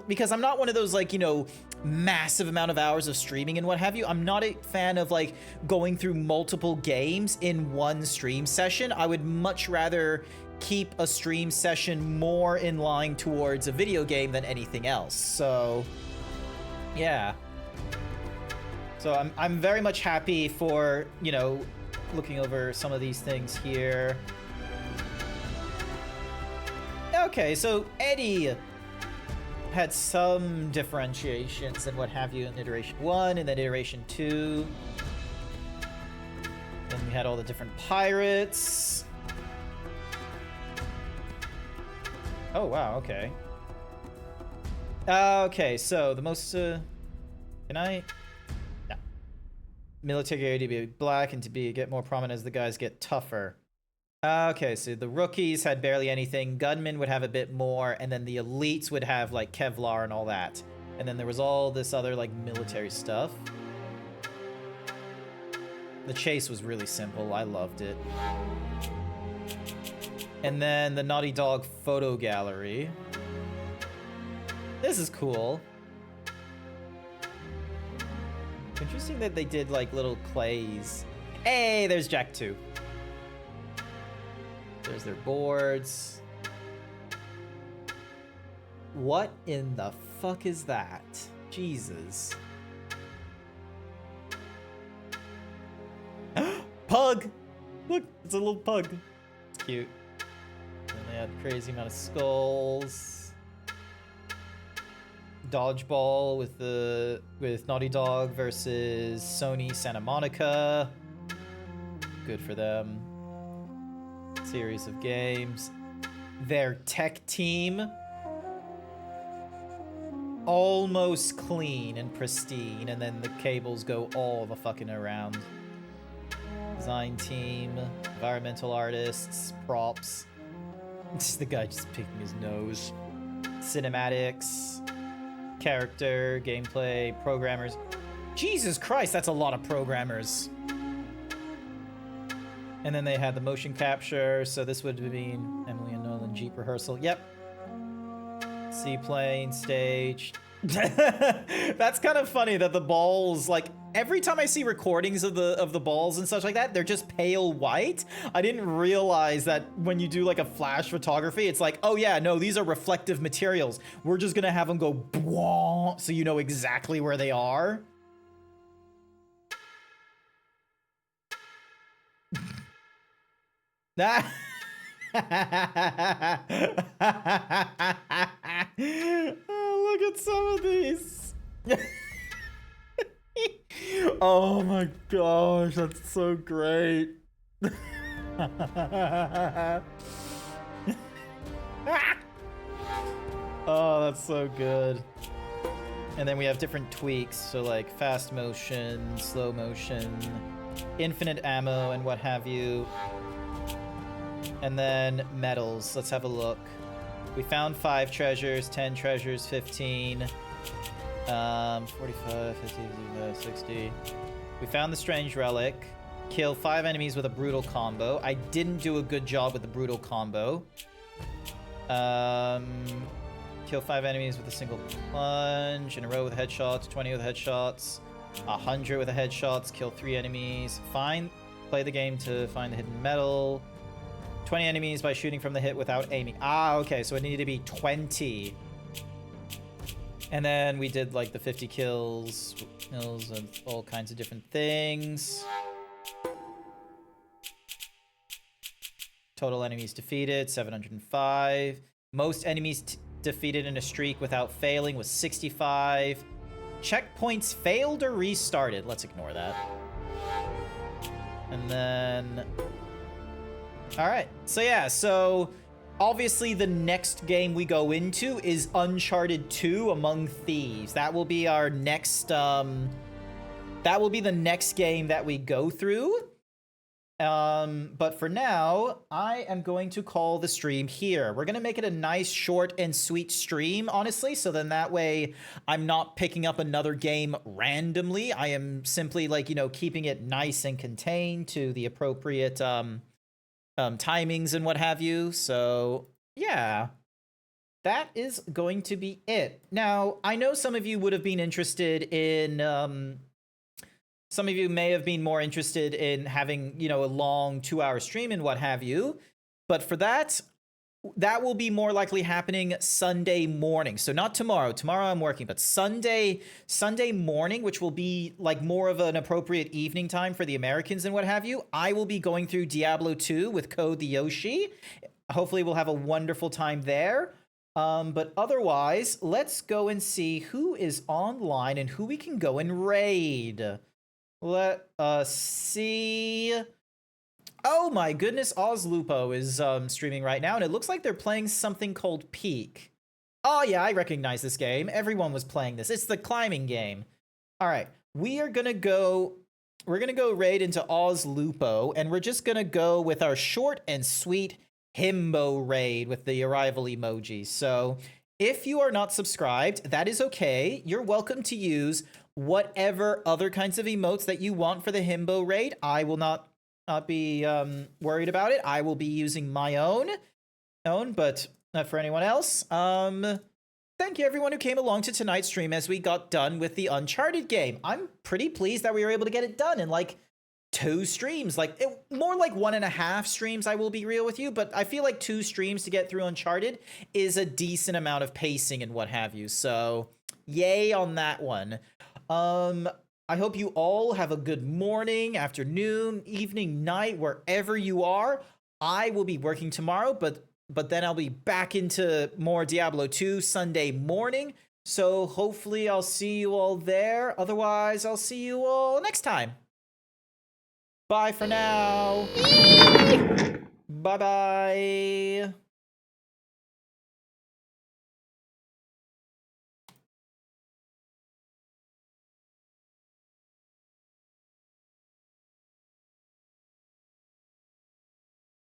because I'm not one of those, like, you know, massive amount of hours of streaming and what have you. I'm not a fan of, like, going through multiple games in one stream session. I would much rather keep a stream session more in line towards a video game than anything else. So, yeah. So I'm very much happy for, you know, looking over some of these things here. Okay, so Eddie had some differentiations and what have you in iteration 1 and then iteration 2. Then we had all the different pirates. Oh, wow, okay. Okay, so the most, can I? No. Military area to be black and to get more prominent as the guys get tougher. Okay, so the rookies had barely anything. Gunmen would have a bit more, and then the elites would have, like, Kevlar and all that. And then there was all this other, like, military stuff. The chase was really simple. I loved it. And then the Naughty Dog photo gallery. This is cool. Interesting that they did, like, little clays. Hey, there's Jack 2. There's their boards. What in the fuck is that? Jesus. Pug! Look, it's a little pug. It's cute. And they had a crazy amount of skulls. Dodgeball with Naughty Dog versus Sony Santa Monica. Good for them. Series of games. Their tech team, almost clean and pristine, and then the cables go all the fucking around. Design team, environmental artists, props. It's the guy just picking his nose. Cinematics, character, gameplay, programmers. Jesus Christ, that's a lot of programmers. And then they had the motion capture, so this would mean Emily and Nolan Jeep rehearsal. Yep. Seaplane, stage. That's kind of funny that the balls, like, every time I see recordings of the balls and such like that, they're just pale white. I didn't realize that when you do, like, a flash photography, it's like, oh yeah, no, these are reflective materials. We're just gonna have them go bwah, so you know exactly where they are. Oh, look at some of these. Oh my gosh, that's so great. Oh, that's so good. And then we have different tweaks, so like fast motion, slow motion, infinite ammo, and what have you. And then medals. Let's have a look. We found 5 treasures, 10 treasures, 15, 45, 50, 60. We found the strange relic. Kill 5 enemies with a brutal combo. I didn't do a good job with the brutal combo. Kill 5 enemies with a single plunge. In a row with headshots. 20 with headshots. 100 with the headshots. Kill 3 enemies. Play the game to find the hidden medal. 20 enemies by shooting from the hip without aiming. Ah, okay, so it needed to be 20. And then we did like the 50 kills and all kinds of different things. Total enemies defeated, 705. Most enemies defeated in a streak without failing was 65. Checkpoints failed or restarted. Let's ignore that. And then... Alright, so yeah, so... Obviously, the next game we go into is Uncharted 2 Among Thieves. That will be our next, that will be the next game that we go through. But for now, I am going to call the stream here. We're going to make it a nice, short, and sweet stream, honestly, so then that way I'm not picking up another game randomly. I am simply, like, you know, keeping it nice and contained to the appropriate, timings and what have you. So yeah, that is going to be it. Now, I know some of you would have been interested in, some of you may have been more interested in having, you know, a long 2-hour stream and what have you. But for that will be more likely happening Sunday morning. So not tomorrow. Tomorrow I'm working, but Sunday morning, which will be like more of an appropriate evening time for the Americans and what have you. I will be going through Diablo 2 with Code the Yoshi. Hopefully we'll have a wonderful time there. But otherwise, let's go and see who is online and who we can go and raid. Let us see. Oh my goodness, Ozlupo is streaming right now, and it looks like they're playing something called Peak. Oh yeah, I recognize this game. Everyone was playing this. It's the climbing game. All right, we're gonna go raid into Ozlupo, and we're just gonna go with our short and sweet himbo raid with the arrival emoji. So if you are not subscribed, that is okay. You're welcome to use whatever other kinds of emotes that you want for the himbo raid. I will not be worried about it. I will be using my own, but not for anyone else. Thank you everyone who came along to tonight's stream as we got done with the Uncharted game. I'm pretty pleased that we were able to get it done in like 2 streams, like more like 1.5 streams, I will be real with you, but I feel like 2 streams to get through Uncharted is a decent amount of pacing and what have you. So yay on that one. I hope you all have a good morning, afternoon, evening, night, wherever you are. I will be working tomorrow, but then I'll be back into more Diablo 2 Sunday morning. So hopefully I'll see you all there. Otherwise, I'll see you all next time. Bye for now. Bye-bye.